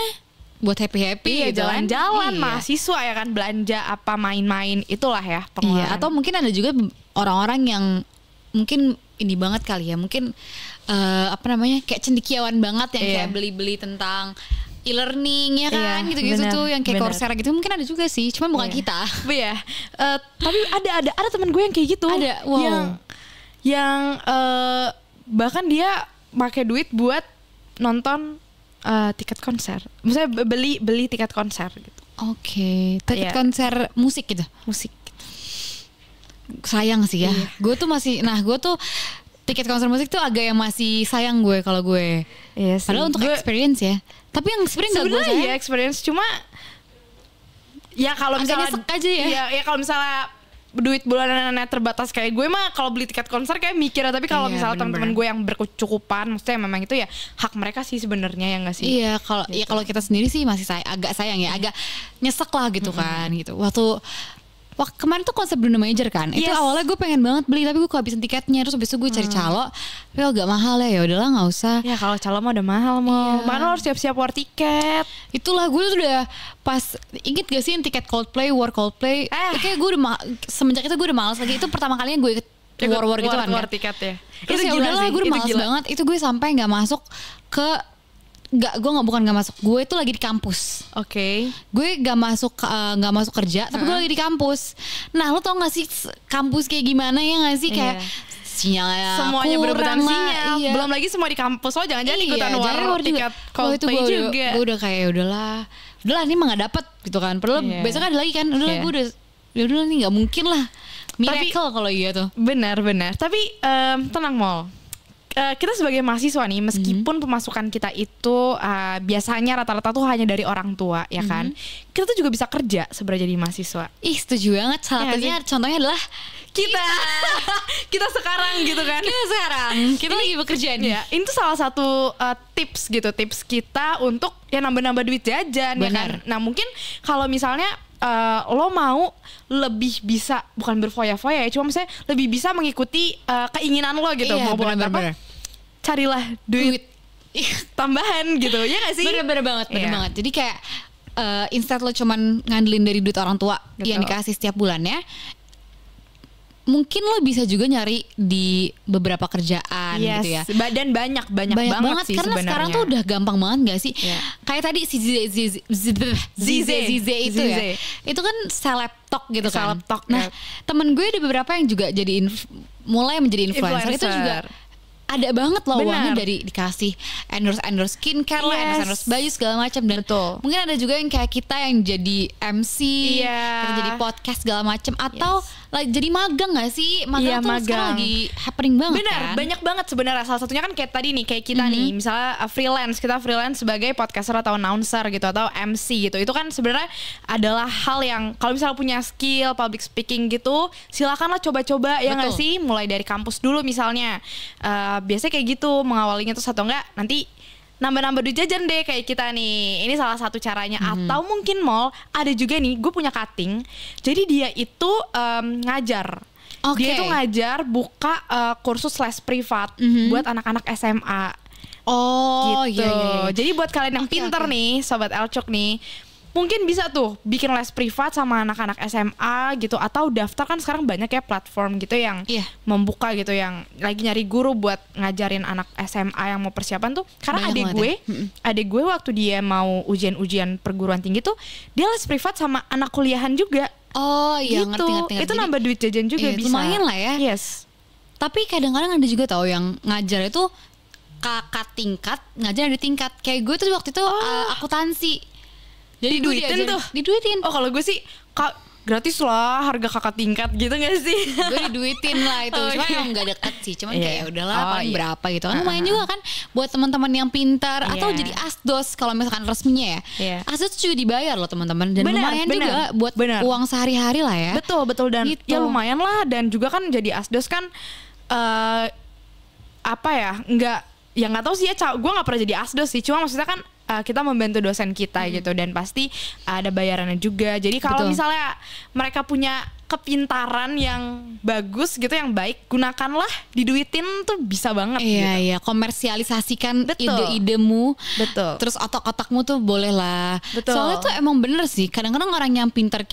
buat happy-happy gitu, jalan-jalan mahasiswa ya kan, belanja apa, main-main, itulah ya pengeluaran. Atau mungkin ada juga orang-orang yang mungkin ini banget kali ya, mungkin kayak cendekiawan banget yang kayak beli-beli tentang e-learning ya kan, gitu-gitu tuh yang kayak Coursera gitu. Mungkin ada juga sih, cuman bukan kita. Iya. Tapi ada teman gue yang kayak gitu. Ada, yang bahkan dia pakai duit buat nonton tiket konser. Misalnya beli tiket konser gitu. Oke, tiket konser musik gitu. Musik. Sayang sih ya. Gue tuh tiket konser musik tuh agak yang masih sayang gue kalau gue. Iya sih. Padahal untuk experience ya. Tapi yang sebenarnya nggak gue sayang. Ya experience, cuma Ya kalau misalnya nyesek aja ya. Ya kalau misalnya duit bulanannya terbatas kayak gue mah kalau beli tiket konser kayak mikir. Tapi kalau misalnya teman-teman gue yang berkecukupan, maksudnya memang itu ya hak mereka sih sebenarnya, ya nggak sih? Iya, kalau gitu. Ya kalau kita sendiri sih masih agak sayang ya, agak nyesek lah gitu kan gitu. Waktu kemarin tuh konser Bruno Major kan, itu awalnya gue pengen banget beli tapi gue kehabisan tiketnya, terus habis itu gue cari calo, tapi agak mahal ya udahlah nggak usah. Ya kalau calo mah udah mahal mana harus siap-siap war tiket. Itulah gue tuh udah pas inget gak sih tiket Coldplay kayak gue udah semenjak itu gue udah malas lagi. Itu pertama kalinya gue ikut war gitu kan. War tiket ya. Terus ya udahlah gue udah malas banget. Itu gue sampai nggak masuk ke bukan nggak masuk, gue itu lagi di kampus. Gue nggak masuk kerja, tapi gue lagi di kampus. Nah, lo tau nggak sih kampus kayak gimana ya nggak sih, kayak sinyalnya semuanya berebutan sinyal. Belum lagi semua di kampus, lo jangan-jangan ikutan war tiket Coldplay juga. Gue udah kayak udahlah ini mah nggak dapet gitu kan. Padahal besok ada lagi kan. Udahlah gue udah nih nggak mungkin lah. Miracle kalau gitu. Benar. Tapi tenang Mol. Kita sebagai mahasiswa nih, meskipun pemasukan kita itu biasanya rata-rata tuh hanya dari orang tua, ya kan? Kita tuh juga bisa kerja sebenarnya jadi mahasiswa. Ih, setuju banget. Salah satunya contohnya adalah kita sekarang gitu kan. Kita lagi bekerja nih. Ya, ini tuh salah satu tips kita untuk ya nambah-nambah duit jajan. Benar. Ya kan. Nah mungkin kalau misalnya lo mau lebih bisa, bukan berfoya-foya ya, cuma misalnya lebih bisa mengikuti keinginan lo gitu. Mau buat apa, carilah duit tambahan gitu, ya gak sih? Bener banget. Jadi kayak instead lo cuman ngandelin dari duit orang tua yang dikasih setiap bulannya, mungkin lo bisa juga nyari di beberapa kerjaan gitu ya. Dan banyak banget sih karena sebenarnya. sekarang tuh udah gampang banget gak sih? Kayak tadi si Zize itu ya. Itu kan seleb-talk gitu kan. Nah, temen gue ada beberapa yang juga jadi mulai menjadi influencer. Itu juga ada banget loh uangnya dari dikasih endorse skincare lah, endorse baju segala macam. Dan mungkin ada juga yang kayak kita yang jadi MC, kita jadi podcast segala macam, atau jadi magang gak sih? Magang tuh sekarang lagi happening banget. Benar, kan? Banyak banget sebenarnya. Salah satunya kan kayak tadi nih, kayak kita nih, misalnya kita freelance sebagai podcaster atau announcer gitu, atau MC gitu. Itu kan sebenarnya adalah hal yang kalau misalnya punya skill public speaking gitu, silakanlah coba-coba. Ya nggak sih? Mulai dari kampus dulu misalnya. Biasanya kayak gitu mengawalinya tuh, atau enggak nanti nambah-nambah duit jajan deh kayak kita nih. Ini salah satu caranya. Atau mungkin ada juga nih, gue punya cutting. Jadi dia itu ngajar. Dia itu ngajar, buka kursus les privat buat anak-anak SMA. Gitu. Iya. Jadi buat kalian yang pinter nih, Sobat Elcok nih, mungkin bisa tuh bikin les privat sama anak-anak SMA gitu, atau daftar kan sekarang banyak ya platform gitu yang membuka gitu, yang lagi nyari guru buat ngajarin anak SMA yang mau persiapan tuh. Karena adik gue waktu dia mau ujian perguruan tinggi tuh, dia les privat sama anak kuliahan juga. Oh iya, gitu. ngerti. Itu nambah duit jajan juga bisa. Lumayan lah ya. Yes. Tapi kadang-kadang ada juga tau yang ngajar itu kakak tingkat ngajar di tingkat. Kayak gue tuh waktu itu akuntansi. Jadi diduitin. Oh kalau gue sih gratis lah, harga kakak tingkat gitu gak sih? Gue diduitin lah itu. Cuma emang gak deket sih. Cuman kayak udahlah paling berapa gitu kan. Lumayan juga kan buat teman-teman yang pintar. Atau jadi asdos kalau misalkan resminya ya. Asdos juga dibayar loh teman-teman. Dan lumayan juga buat uang sehari-hari lah ya. Betul. Dan gitu. Ya lumayan lah. Dan juga kan jadi asdos kan nggak tahu sih ya. Gue nggak pernah jadi asdos sih. Cuma maksudnya kan kita membantu dosen kita gitu, dan pasti ada bayarannya juga. Jadi kalau misalnya mereka punya kepintaran yang bagus gitu, yang baik, gunakanlah, diduitin tuh bisa banget. Iya, komersialisasikan ide-idemu. Betul. Terus otak-otakmu tuh boleh lah. Betul. Soalnya tuh emang bener sih, kadang-kadang orang yang pintar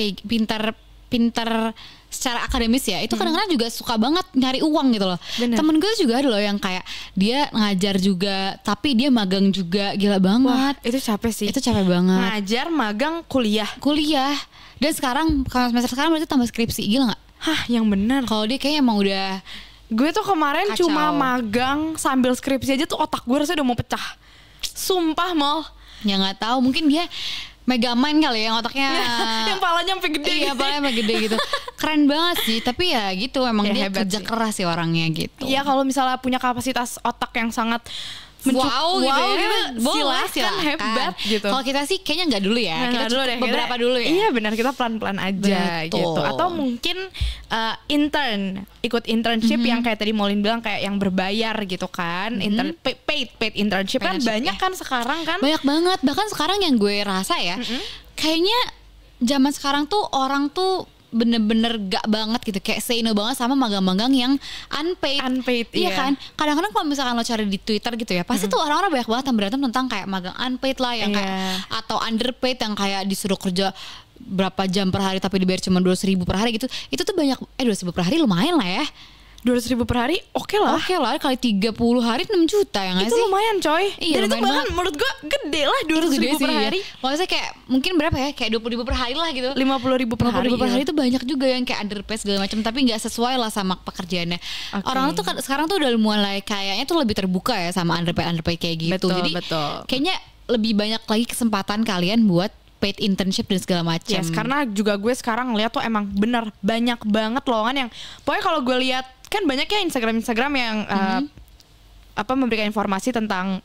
secara akademis ya, itu kadang-kadang juga suka banget nyari uang gitu loh. Bener. Temen gue juga ada loh yang kayak dia ngajar juga, tapi dia magang juga. Gila banget. Wah, itu capek sih. Itu capek banget. Ngajar, magang, kuliah. Dan sekarang kalau semester sekarang berarti tambah skripsi. Gila gak? Hah, yang benar. Kalau dia kayaknya emang udah. Gue tuh kemarin cuma magang sambil skripsi aja tuh otak gue rasanya udah mau pecah. Sumpah Mol. Ya gak tahu, mungkin dia Megamind kali ya, yang otaknya yang palanya sampai gede. Iya, palanya sampai gede gitu. Keren banget sih, tapi ya gitu, emang dia kerja keras sih orangnya gitu. Iya, kalau misalnya punya kapasitas otak yang sangat wow gitu ya. Silakan, hebat gitu. Kalau kita sih kayaknya nggak dulu ya. Kita dulu deh, beberapa dulu ya. Iya benar, kita pelan-pelan aja. Betul. Gitu. Atau mungkin ikut internship yang kayak tadi Molin bilang, kayak yang berbayar gitu kan. Paid internship kan banyak kan sekarang kan. Banyak banget. Bahkan sekarang yang gue rasa ya, kayaknya zaman sekarang tuh orang tuh bener-bener gak banget gitu, kayak say no banget sama magang-magang yang unpaid iya kan. Kadang-kadang kalau misalkan lo cari di Twitter gitu ya, pasti tuh orang-orang banyak banget yang berantem tentang kayak magang unpaid lah, yang kayak atau underpaid yang kayak disuruh kerja berapa jam per hari tapi dibayar cuma 200.000 per hari gitu. Itu tuh banyak. 200.000 per hari lumayan lah ya. 200.000 per hari oke lah kali 30 hari 6 juta ya gak sih? Itu lumayan coy. Iya, dan itu bahkan menurut gue gede lah 200.000 per hari. Maksudnya kayak mungkin berapa ya, kayak 20.000 per hari lah gitu. 50.000 per hari. 50.000 per hari itu banyak juga yang kayak underpaid segala macam, tapi gak sesuai lah sama pekerjaannya. Orang tuh sekarang tuh udah mulai kayaknya tuh lebih terbuka ya sama underpaid kayak gitu. Jadi kayaknya lebih banyak lagi kesempatan kalian buat paid internship dan segala macam. Yes, karena juga gue sekarang ngeliat tuh emang bener banyak banget lowongan yang pokoknya kalau gue lihat kan banyak ya Instagram yang memberikan informasi tentang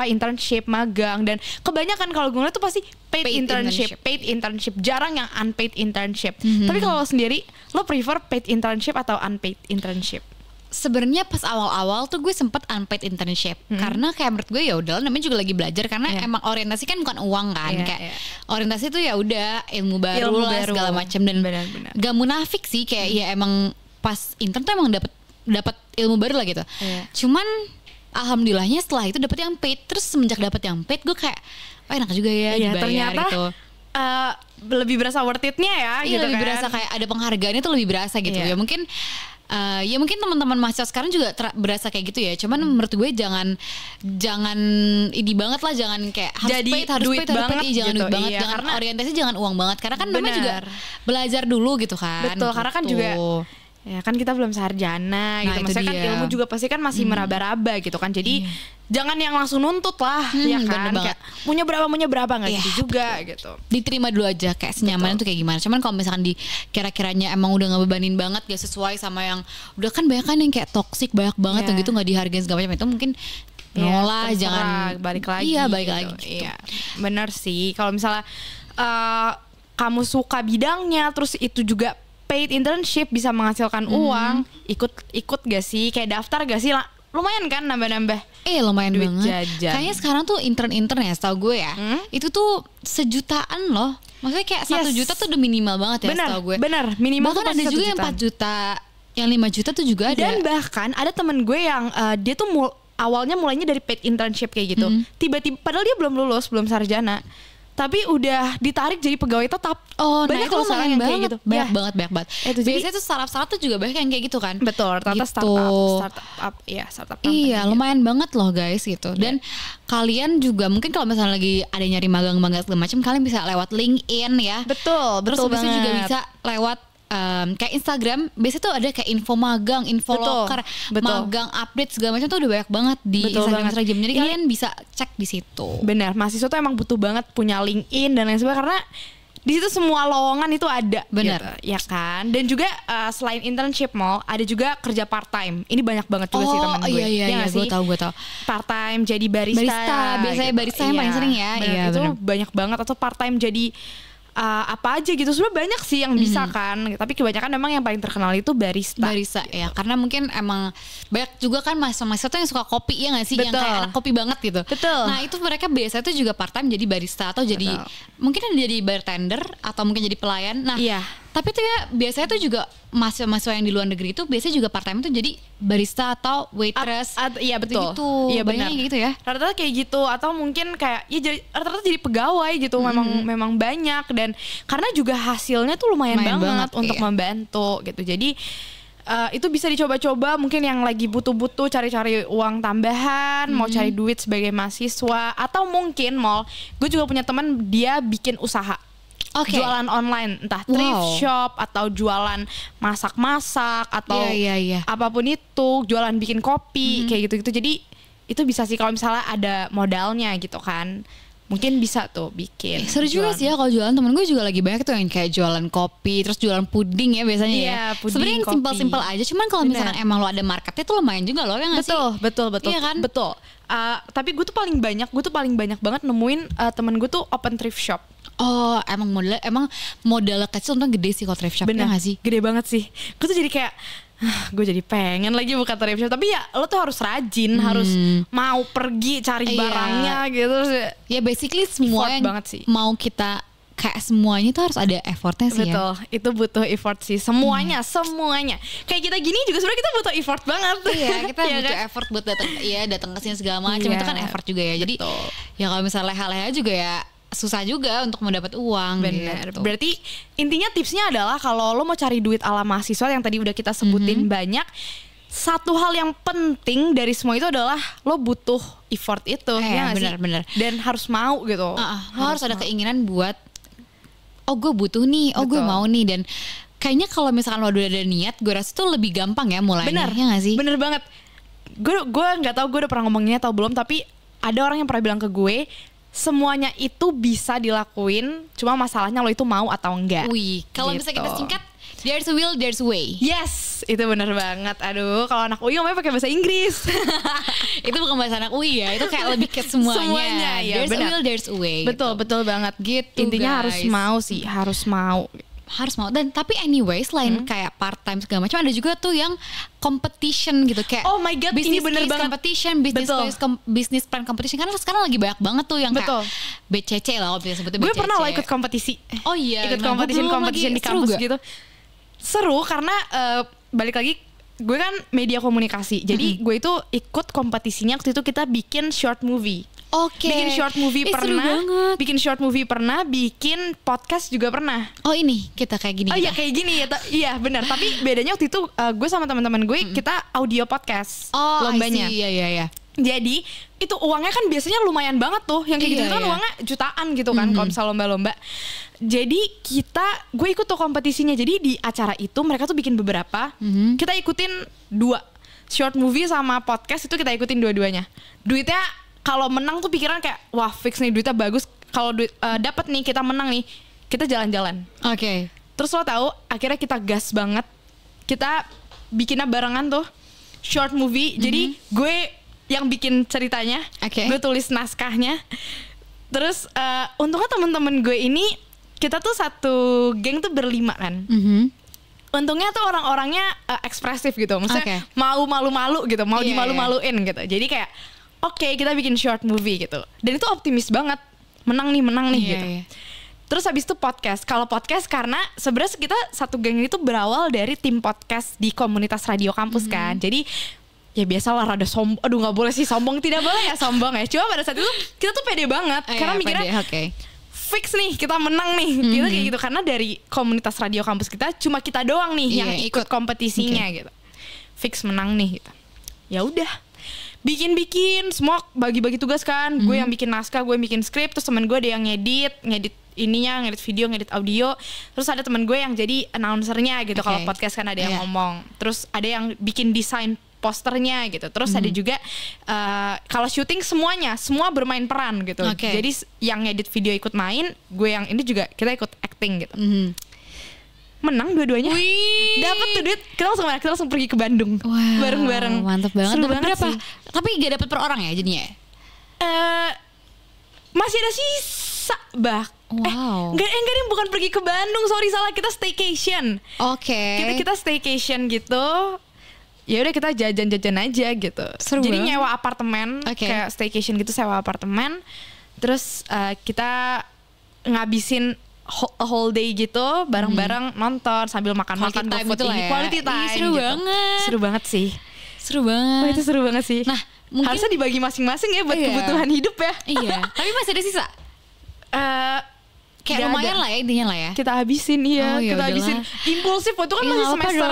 internship, magang, dan kebanyakan kalau gue ngeliat tuh pasti paid internship, jarang yang unpaid internship. Tapi kalau lo sendiri, lo prefer paid internship atau unpaid internship? Sebenarnya pas awal-awal tuh gue sempet unpaid internship karena kayak menurut gue ya udah namanya juga lagi belajar, karena emang orientasi kan bukan uang kan, kayak orientasi tuh ya udah ilmu baru lah segala macam, dan gak munafik sih kayak ya emang pas intern tuh emang dapat ilmu baru lah gitu. Cuman alhamdulillahnya setelah itu dapat yang paid, terus semenjak dapat yang paid gue kayak enak juga ya dibayar ternyata, gitu. Lebih berasa worth it-nya ya gitu lebih kan. berasa kayak ada penghargaannya tuh lebih berasa gitu. Ya mungkin teman-teman mahasiswa sekarang juga berasa kayak gitu ya. Cuman menurut gue jangan ini banget lah, jangan kayak harus jadi paid, jangan gitu, duit banget, jangan karena orientasi jangan uang banget, karena kan namanya juga belajar dulu gitu kan. Betul, karena kan juga ya kan kita belum sarjana gitu, maksudnya kan ilmu juga pasti kan masih meraba-raba gitu kan, jadi jangan yang langsung nuntut lah, ya kan, kayak punya berapa nggak gitu juga gitu, diterima dulu aja kayak senyaman itu kayak gimana. Cuman kalau misalkan di kira-kiranya emang udah ngebebanin banget, gak sesuai sama yang udah kan banyak kan yang kayak toxic banyak banget yang gitu nggak dihargain segala macam, itu mungkin nolah, jangan balik lagi gitu. Iya benar sih, kalau misalnya kamu suka bidangnya, terus itu juga paid internship bisa menghasilkan uang, ikut gak sih? Kayak daftar gak sih? Lumayan kan nambah-nambah. Lumayan duit banget. Jajan. Kayaknya sekarang tuh intern ya, setahu gue ya, itu tuh 1 jutaan loh. Maksudnya kayak 1 juta tuh udah minimal banget ya, setahu gue. Bener, minimal. Bahkan ada juga yang 4 juta, yang 5 juta tuh juga ada. Dan bahkan ada temen gue yang dia tuh awalnya mulainya dari paid internship kayak gitu. Tiba-tiba padahal dia belum lulus, belum sarjana, tapi udah ditarik jadi pegawai tetap. Banyak loh sekarang yang kayak gitu. Banyak banget. Biasanya tuh startup tuh juga banyak yang kayak gitu kan. Betul, rata-rata gitu. startup. Iya, lumayan banget loh guys gitu. Dan kalian juga mungkin kalau misalnya lagi ada nyari magang-magang segala macam, kalian bisa lewat LinkedIn ya. Betul bisa juga bisa lewat kayak Instagram, biasanya tuh ada kayak info magang, info loker, magang update segala macam tuh udah banyak banget di Instagram. Jadi kalian bisa cek di situ. Benar, mahasiswa tuh emang butuh banget punya LinkedIn dan lain sebagainya, karena di situ semua lowongan itu ada. Benar, gitu, ya kan. Dan juga selain internship ada juga kerja part time. Ini banyak banget juga sih teman gue. Iya, gue tahu. Part time jadi barista. Biasanya barista yang paling sering ya. Iya, itu banyak banget. Atau part time jadi apa aja gitu, sebenarnya banyak sih yang bisa kan, tapi kebanyakan memang yang paling terkenal itu barista gitu. Ya karena mungkin emang banyak juga kan mahasiswa tuh yang suka kopi ya nggak sih, yang kayak anak kopi banget gitu. Nah itu mereka biasanya tuh juga part time jadi barista atau jadi mungkin jadi bartender atau mungkin jadi pelayan. Nah tapi tuh ya biasanya tuh juga mahasiswa yang di luar negeri itu biasanya juga part time tuh jadi barista atau waitress. Iya betul. Gitu. Iya benar. Gitu ya. Rata-rata kayak gitu, atau mungkin kayak rata-rata jadi pegawai gitu. Memang banyak, dan karena juga hasilnya tuh lumayan banget untuk membantu gitu. Jadi itu bisa dicoba-coba, mungkin yang lagi butuh-butuh cari-cari uang tambahan, mau cari duit sebagai mahasiswa, atau mungkin gue juga punya teman dia bikin usaha. Jualan online, entah thrift shop atau jualan masak-masak atau apapun itu, jualan bikin kopi kayak gitu-gitu. Jadi itu bisa sih kalau misalnya ada modalnya gitu kan. mungkin bisa tuh bikin. Seru juga sih ya kalau jualan. Temen gue juga lagi banyak tuh yang kayak jualan kopi, terus jualan puding ya biasanya ya. Sebenarnya simpel-simpel aja. Cuman kalau misalkan emang lo ada marketnya tuh lumayan juga lo, ya nggak sih? Betul. Iya kan? Betul. Tapi gue tuh paling banyak banget nemuin temen gue tuh open thrift shop. Oh, emang modalnya kecil untung gede sih kalau thrift shop. Bener, ya gak sih? Gede banget sih. Gue tuh jadi kayak gue jadi pengen lagi buka thrift shop. Tapi ya lo tuh harus rajin, harus mau pergi cari barangnya gitu. Ya basically semua yang banget sih. Mau kita kayak semuanya tuh harus ada effortnya sih. Betul, itu butuh effort sih. Semuanya. Kayak kita gini juga sebenarnya kita butuh effort banget. Iya, kita butuh effort buat datang ke sini segala macam. Itu kan effort juga ya. Jadi ya kalau misalnya leha-leha juga ya susah juga untuk mendapat uang. Bener. Gitu. Berarti intinya tipsnya adalah kalau lo mau cari duit ala mahasiswa yang tadi udah kita sebutin banyak, satu hal yang penting dari semua itu adalah lo butuh effort itu. Ya bener. Dan harus mau gitu. Lo harus ada keinginan buat gue butuh nih, gue mau nih. Dan kayaknya kalau misalkan lo udah ada niat, gue rasa tuh lebih gampang ya mulainya. Ya gak sih? Bener banget. Gue gak tahu gue udah pernah ngomonginnya atau belum, tapi ada orang yang pernah bilang ke gue, semuanya itu bisa dilakuin, cuma masalahnya lo itu mau atau enggak. Wih, kalau bisa kita singkat, there's a will, there's a way. Yes, itu bener banget. Aduh, kalau anak UI ngomongnya pakai bahasa Inggris. Itu bukan bahasa anak UI ya, itu kayak lebih ke semuanya. Ya, there's a will, there's a way. Betul banget. Gitu. Intinya guys. harus mau sih, harus mau. Dan tapi anyway selain kayak part time segala macam, ada juga tuh yang competition gitu kayak oh my god, ini bener banget competition, business plan competition, karena sekarang lagi banyak banget tuh yang kayak BCC lah kalau bisa sebutnya BCC. Gue pernah ikut kompetisi. Oh iya, ikut competition di kampus gitu. Seru karena balik lagi gue kan media komunikasi. Jadi gue itu ikut kompetisinya waktu itu kita bikin short movie. Bikin short movie bikin short movie pernah, bikin podcast juga pernah. Oh ini kita kayak gini. Oh iya kayak gini ya, iya benar. Tapi bedanya waktu itu gue sama teman-teman gue kita audio podcast lombanya. Iya. Jadi itu uangnya kan biasanya lumayan banget tuh, yang kayak gitu kan uangnya jutaan gitu kan kalau misal lomba-lomba. Jadi gue ikut tuh kompetisinya. Jadi di acara itu mereka tuh bikin beberapa, kita ikutin 2 short movie sama podcast itu kita ikutin dua-duanya. Duitnya kalau menang tuh pikiran kayak wah fix nih duitnya bagus. Kalau dapat nih kita menang nih, kita jalan-jalan. Oke. Terus lo tahu akhirnya kita gas banget. Kita bikinnya barengan tuh short movie. Jadi gue yang bikin ceritanya, gue tulis naskahnya. Terus untungnya temen-temen gue ini kita tuh satu geng tuh berlima kan. Untungnya tuh orang-orangnya ekspresif gitu. Maksudnya mau malu-malu gitu, mau dimalu-maluin gitu. Jadi kayak Oke, kita bikin short movie gitu. Dan itu optimis banget. Menang nih gitu. Terus habis itu podcast. Kalau podcast karena sebenarnya kita satu geng itu berawal dari tim podcast di komunitas radio kampus kan. Jadi ya biasalah rada sombong. Aduh gak boleh sih sombong. Tidak boleh ya sombong ya. Cuma pada saat itu kita tuh pede banget. Karena mikirnya fix nih kita menang nih. Gitu kayak gitu. Karena dari komunitas radio kampus kita cuma kita doang nih yang ikut kompetisinya gitu. Fix menang nih gitu. Ya udah. Bikin semua bagi-bagi tugas kan. Gue yang bikin naskah, gue yang bikin skrip. Terus temen gue ada yang ngedit ininya, ngedit video, ngedit audio. Terus ada temen gue yang jadi announcernya gitu. Kalau podcast kan ada yang ngomong. Terus ada yang bikin desain posternya gitu. Terus ada juga kalau syuting semua bermain peran gitu. Jadi yang ngedit video ikut main, gue yang ini juga kita ikut acting gitu. Menang dua-duanya. Dapat tuh duit. Kita langsung pergi ke Bandung. Bareng-bareng. Mantap banget. Seru banget berapa? sih. Tapi gak dapat per orang ya jadinya? Masih ada sisa enggak nih, bukan pergi ke Bandung. Sorry salah, kita staycation. Kita staycation gitu. Ya udah kita jajan-jajan aja gitu. Jadi nyewa apartemen, kayak staycation gitu, sewa apartemen. Terus kita ngabisin a whole day gitu bareng-bareng nonton sambil makan-makan GoFood ini. Quality time. Seru banget. Seru banget sih. Seru banget. Itu seru banget sih. Nah, mungkin harusnya dibagi masing-masing ya buat kebutuhan hidup ya. Iya. Tapi masih ada sisa. Kayak lumayan lah ya intinya lah ya. Kita habisin kita habisin impulsif. Waktu kan masih semester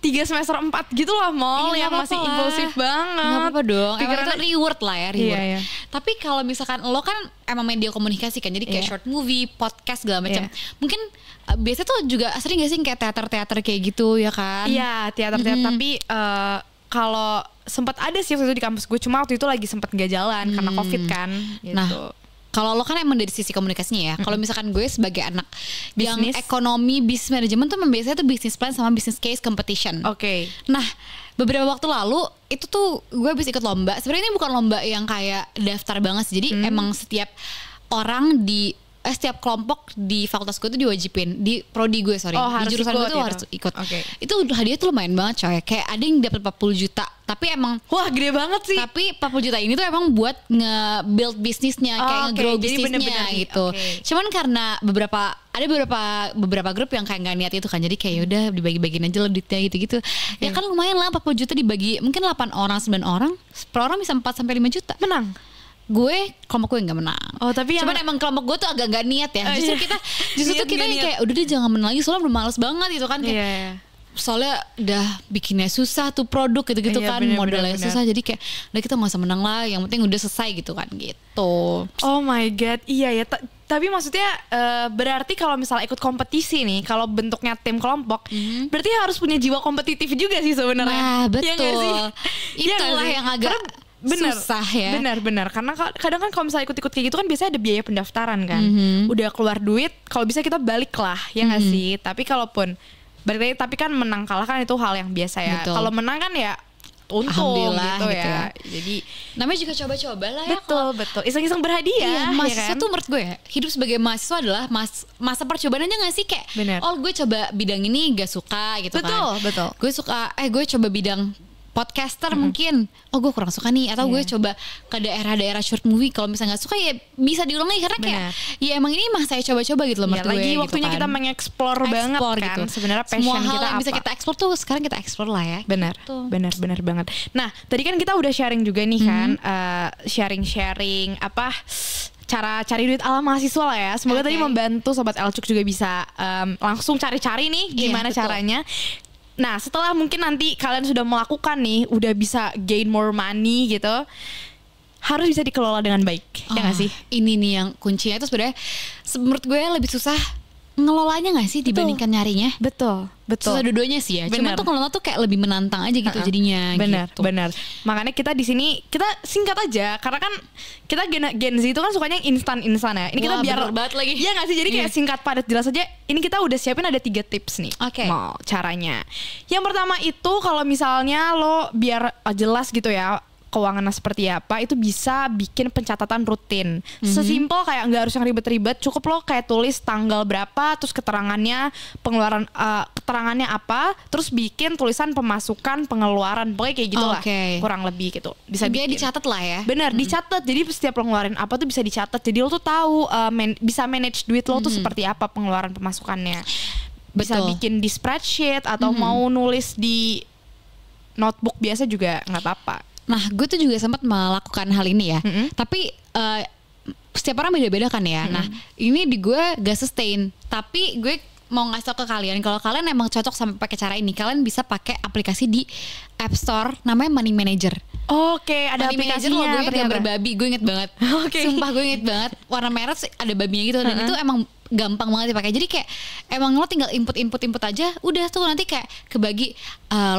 3 semester 4 gitu lah yang masih impulsif banget. Gak apa-apa dong. Emang itu reward lah ya, reward. Iya. Tapi kalau misalkan lo kan emang media komunikasi kan, jadi kayak short movie, podcast segala macam. Mungkin biasanya tuh juga sering gak sih kayak teater-teater kayak gitu ya kan? Iya, teater-teater. Tapi kalau sempat ada sih waktu itu di kampus gue, cuma waktu itu lagi sempat nggak jalan karena COVID kan. Gitu. Nah, kalau lo kan emang dari sisi komunikasinya ya. Kalau misalkan gue sebagai anak yang Bisnis. ekonomi bisnis manajemen tuh biasanya tuh business plan sama business case competition. Oke. Nah, beberapa waktu lalu itu tuh gue habis ikut lomba. Sebenarnya ini bukan lomba yang kayak daftar banget sih. Jadi emang setiap orang setiap kelompok di fakultas gue tuh diwajibin di prodi gue di jurusan gue tuh harus ikut. Itu hadiah tuh lumayan banget coy. Kayak ada yang dapat 40 juta. Tapi emang wah gede banget sih. Tapi 40 juta ini tuh emang buat nge-build bisnisnya, kayak nge-grow bisnisnya bener-bener gitu. Cuman karena beberapa grup yang kayak nggak niat itu kan, jadi kayak udah dibagi-bagiin aja lah duitnya gitu-gitu. Ya kan lumayan lah 40 juta dibagi mungkin 8 orang 9 orang, per orang bisa 4 sampai 5 juta. Menang. Kelompok gue nggak menang. Tapi cuman emang kelompok gue tuh agak nggak niat ya. Justru kita yang kayak udah deh jangan menang lagi, soalnya udah males banget gitu kan kayak. Soalnya udah bikinnya susah tuh produk gitu-gitu kan, modalnya susah, jadi kayak udah kita nggak usah menang lah, yang penting udah selesai gitu kan gitu. Oh my god, iya ya. Tapi maksudnya berarti kalau misalnya ikut kompetisi nih, kalau bentuknya tim kelompok, berarti harus punya jiwa kompetitif juga sih sebenarnya. Nah betul, ya itulah yang agak susah ya. Benar. Karena kadang kan kalau misalnya ikut-ikut kayak gitu kan biasanya ada biaya pendaftaran kan. Udah keluar duit, kalau bisa kita balik lah, ya nggak sih. Tapi kalaupun berarti tapi kan menang kalah kan itu hal yang biasa ya. Kalau menang kan ya untung gitu ya. Jadi namanya juga coba-coba lah ya. Betul. Iseng-iseng berhadiah. Iya, mahasiswa ya kan? tuh menurut gue ya, hidup sebagai mahasiswa adalah masa percobaan aja gak sih? Kayak gue coba bidang ini gak suka gitu kan. Betul. Gue coba bidang podcaster mungkin, gue kurang suka nih, atau gue coba ke daerah-daerah short movie, kalau misalnya nggak suka ya bisa diulang lagi, karena kayak ya emang ini mah saya coba-coba gitu loh menurut gue. Lagi waktunya gitu kita mengeksplor banget kan gitu. Sebenarnya passion semua hal kita yang bisa kita eksplor tuh sekarang kita eksplor lah ya. Benar banget. Nah tadi kan kita udah sharing juga nih kan, sharing cara cari duit ala mahasiswa lah ya. Semoga tadi membantu Sobat Elcuk juga bisa langsung cari-cari nih gimana caranya. Nah setelah mungkin nanti kalian sudah melakukan nih, udah bisa gain more money gitu, harus bisa dikelola dengan baik, ya gak sih? Ini nih yang kuncinya itu sebenarnya menurut gue lebih susah ngelolanya gak sih dibandingkan nyarinya? Betul. Susah dua-duanya sih ya. Cuma tuh ngelola tuh kayak lebih menantang aja gitu jadinya. Benar. Makanya kita di sini kita singkat aja, karena kan kita Gen Z itu kan sukanya yang instan ya. Ini kita biar lagi. Iya gak sih? Jadi kayak singkat padat jelas aja. Ini kita udah siapin ada 3 tips nih. Mau caranya. Yang pertama itu kalau misalnya lo biar jelas gitu ya keuangannya seperti apa, itu bisa bikin pencatatan rutin. Sesimpel kayak nggak harus yang ribet-ribet, cukup lo kayak tulis tanggal berapa, terus keterangannya keterangannya apa, terus bikin tulisan pemasukan, pengeluaran, pokoknya kayak gitulah, kurang lebih gitu. Bisa dicatat lah ya. Bener, dicatat. Jadi setiap lo ngeluarin apa tuh bisa dicatat. Jadi lo tuh tahu bisa manage duit lo tuh seperti apa pengeluaran pemasukannya. Bisa bikin di spreadsheet atau mau nulis di notebook biasa juga nggak apa-apa. Nah gue tuh juga sempat melakukan hal ini ya. Tapi setiap orang beda-beda kan ya. Nah ini di gue gak sustain. Tapi gue mau ngasih tau ke kalian, kalau kalian emang cocok sampai pakai cara ini, kalian bisa pakai aplikasi di App Store namanya Money Manager. Ada Money Manager aplikasinya. Logonya gambar babi, gue inget banget. Sumpah gue inget banget. Warna merah ada babinya gitu. Dan itu emang gampang banget dipakai. Jadi kayak emang lo tinggal input aja, udah tuh nanti kayak kebagi.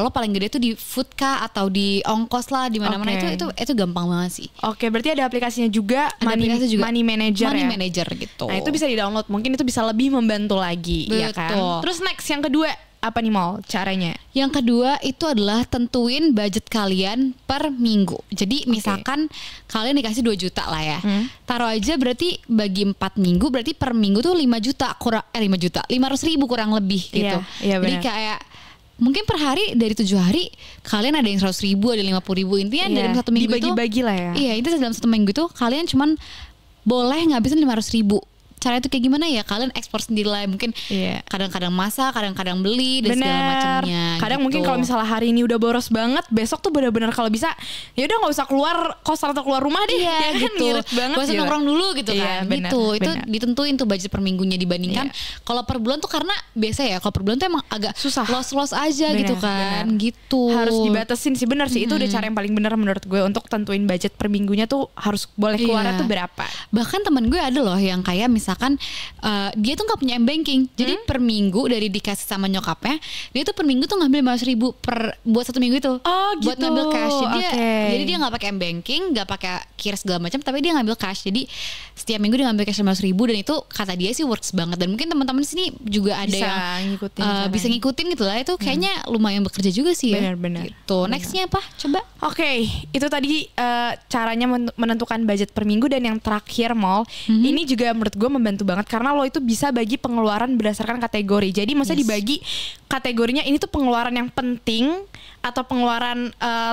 Lo paling gede tuh di food kah atau di ongkos lah, di mana-mana. Itu gampang banget sih. Berarti ada aplikasinya juga, Money Manager Money ya? Manager gitu. Nah itu bisa di-download, mungkin itu bisa lebih membantu lagi. Betul. Ya kan? Terus next yang kedua apa nih Mal caranya? Yang kedua itu adalah tentuin budget kalian per minggu. Jadi misalkan kalian dikasih 2 juta lah ya. Taruh aja berarti bagi 4 minggu, berarti per minggu tuh 5 juta kurang 500 ribu kurang lebih gitu. Jadi kayak mungkin per hari dari 7 hari kalian ada yang 100 ribu, ada 50 ribu. Intinya dalam 1 minggu dibagi-bagi lah ya. Iya, intinya dalam 1 minggu tuh kalian cuman boleh ngabisin 500 ribu. Cara itu kayak gimana ya, kalian ekspor sendiri lah. Mungkin kadang-kadang masak, kadang-kadang beli dan segala macamnya. Kadang mungkin kalau misalnya hari ini udah boros banget, besok tuh benar-benar kalau bisa ya udah nggak usah keluar kos atau keluar rumah deh. Iya gitu. Ngirit banget. Gak usah nongkrong dulu gitu kan. Bener, gitu. Itu ditentuin tuh budget per minggunya dibandingkan kalau per bulan tuh, karena biasa ya kalau per bulan tuh emang agak susah, los aja gitu kan. Gitu. Harus dibatasin sih, benar sih. Itu udah cara yang paling benar menurut gue untuk tentuin budget per minggunya tuh harus boleh keluarnya tuh berapa. Bahkan temen gue ada loh yang kayak misalkan misalkan dia tuh nggak punya M-Banking. Jadi per minggu dari dikasih sama nyokapnya, dia tuh per minggu tuh ngambil 500.000 buat 1 minggu itu. Buat ngambil cash. Jadi dia nggak pakai M-Banking, nggak pakai KIR segala macam, tapi dia ngambil cash. Jadi setiap minggu dia ngambil cash 500.000, dan itu kata dia sih works banget. Dan mungkin teman-teman di sini juga ada bisa yang ngikutin, bisa ngikutin gitu lah. Itu kayaknya lumayan bekerja juga sih ya. Benar-benar. Gitu. Nextnya apa? Coba. Oke, itu tadi caranya menentukan budget per minggu. Dan yang terakhir Mol, ini juga menurut gue membantu banget karena lo itu bisa bagi pengeluaran berdasarkan kategori. Jadi maksudnya dibagi kategorinya, ini tuh pengeluaran yang penting atau pengeluaran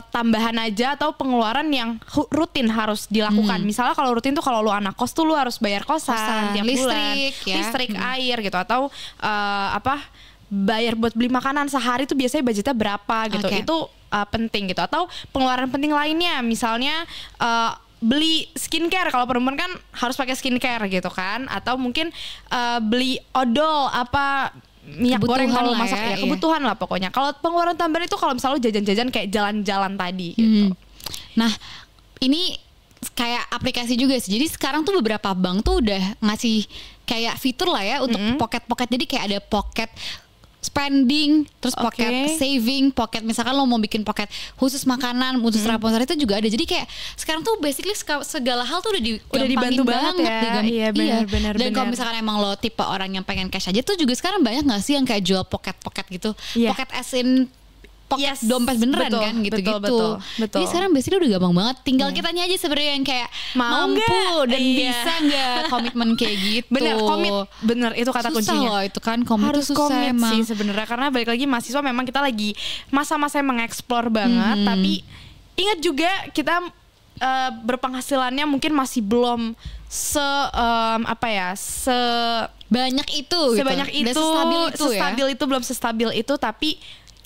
tambahan aja, atau pengeluaran yang rutin harus dilakukan. Misalnya kalau rutin tuh kalau lo anak kos tuh lo harus bayar kosan tiap bulan, listrik, air gitu, atau bayar buat beli makanan sehari tuh biasanya budgetnya berapa gitu. Itu penting gitu. Atau pengeluaran penting lainnya, misalnya beli skincare, kalau perempuan kan harus pakai skincare gitu kan, atau mungkin beli odol minyak goreng kalau masak ya, kebutuhan lah pokoknya. Kalau pengeluaran tambahan itu kalau misalnya jajan-jajan kayak jalan-jalan tadi gitu. Nah, ini kayak aplikasi juga sih. Jadi sekarang tuh beberapa bank tuh udah ngasih kayak fitur lah ya untuk pocket. Jadi kayak ada pocket spending, terus pocket saving, pocket misalkan lo mau bikin pocket khusus makanan, khusus sponsor, itu juga ada. Jadi kayak sekarang tuh basically segala hal tuh udah dibantu banget ya. Iya benar. Dan kalau misalkan emang lo tipe orang yang pengen cash aja tuh juga sekarang banyak nggak sih yang kayak jual pocket gitu, pocket as in pocket dompet beneran, kan gitu-gitu. Betul. Jadi sekarang basically udah gampang banget. Tinggal kitanya aja sebenarnya yang kayak mampu dan bisa nggak komitmen kayak gitu. Bener itu kata susah kuncinya. Loh, itu kan harus susah komit emang sih sebenarnya, karena balik lagi mahasiswa memang kita lagi masa-masa yang mengeksplor banget, tapi ingat juga kita berpenghasilannya mungkin masih belum sebanyak itu, sestabil itu, belum sestabil itu, tapi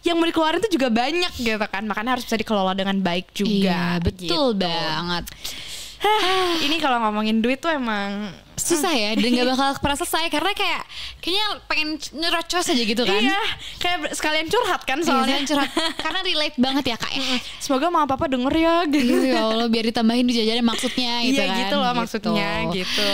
yang mau dikeluarin itu juga banyak gitu kan, makanya harus bisa dikelola dengan baik juga. Iya, betul gitu banget. Ini kalau ngomongin duit tuh emang susah ya, dan gak bakal pernah selesai karena kayaknya pengen nyerocos aja gitu kan. Iya, kayak sekalian curhat kan soalnya. Curhat karena relate banget ya Kak ya. Semoga mama papa denger ya gitu. Ya Allah, biar ditambahin jajannya maksudnya gitu kan. Iya gitu loh maksudnya gitu.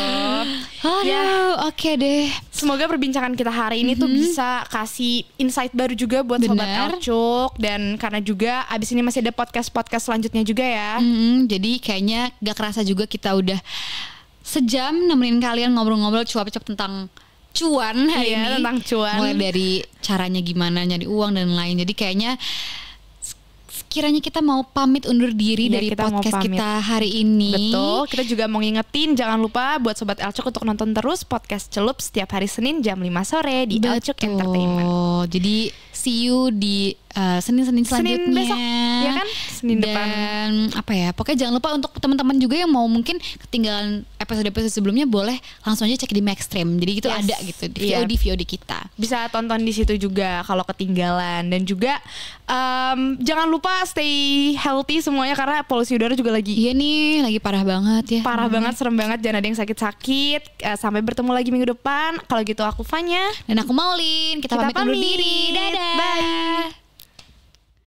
Oke deh. Semoga perbincangan kita hari ini tuh bisa kasih insight baru juga buat Sobat Elcuk. Dan karena juga abis ini masih ada podcast selanjutnya juga ya. Jadi kayaknya gak kerasa juga kita udah sejam nemenin kalian ngobrol-ngobrol cuap-cuap tentang cuan hari ini. Tentang cuan. Mulai dari caranya gimana nyari uang dan lain. Jadi kayaknya kiranya kita mau pamit undur diri dari podcast kita hari ini. Betul. Kita juga mau ngingetin jangan lupa buat Sobat Elcuk untuk nonton terus podcast Celup setiap hari Senin jam 5 sore di Elcuk Entertainment. Jadi see you di Senin selanjutnya. Senin besok, ya kan? Senin depan. Dan pokoknya jangan lupa untuk teman-teman juga yang mau mungkin ketinggalan episode-episode sebelumnya, boleh langsung aja cek di Maxstream. Jadi gitu ada gitu di VOD kita. Bisa tonton di situ juga kalau ketinggalan. Dan juga jangan lupa stay healthy semuanya karena polusi udara juga lagi. Iya nih, lagi parah banget ya. Parah banget, serem banget. Jangan ada yang sakit-sakit. Sampai bertemu lagi minggu depan. Kalau gitu aku Fanya dan aku Maulin. Kita pamit undur diri. Dadah. Bye.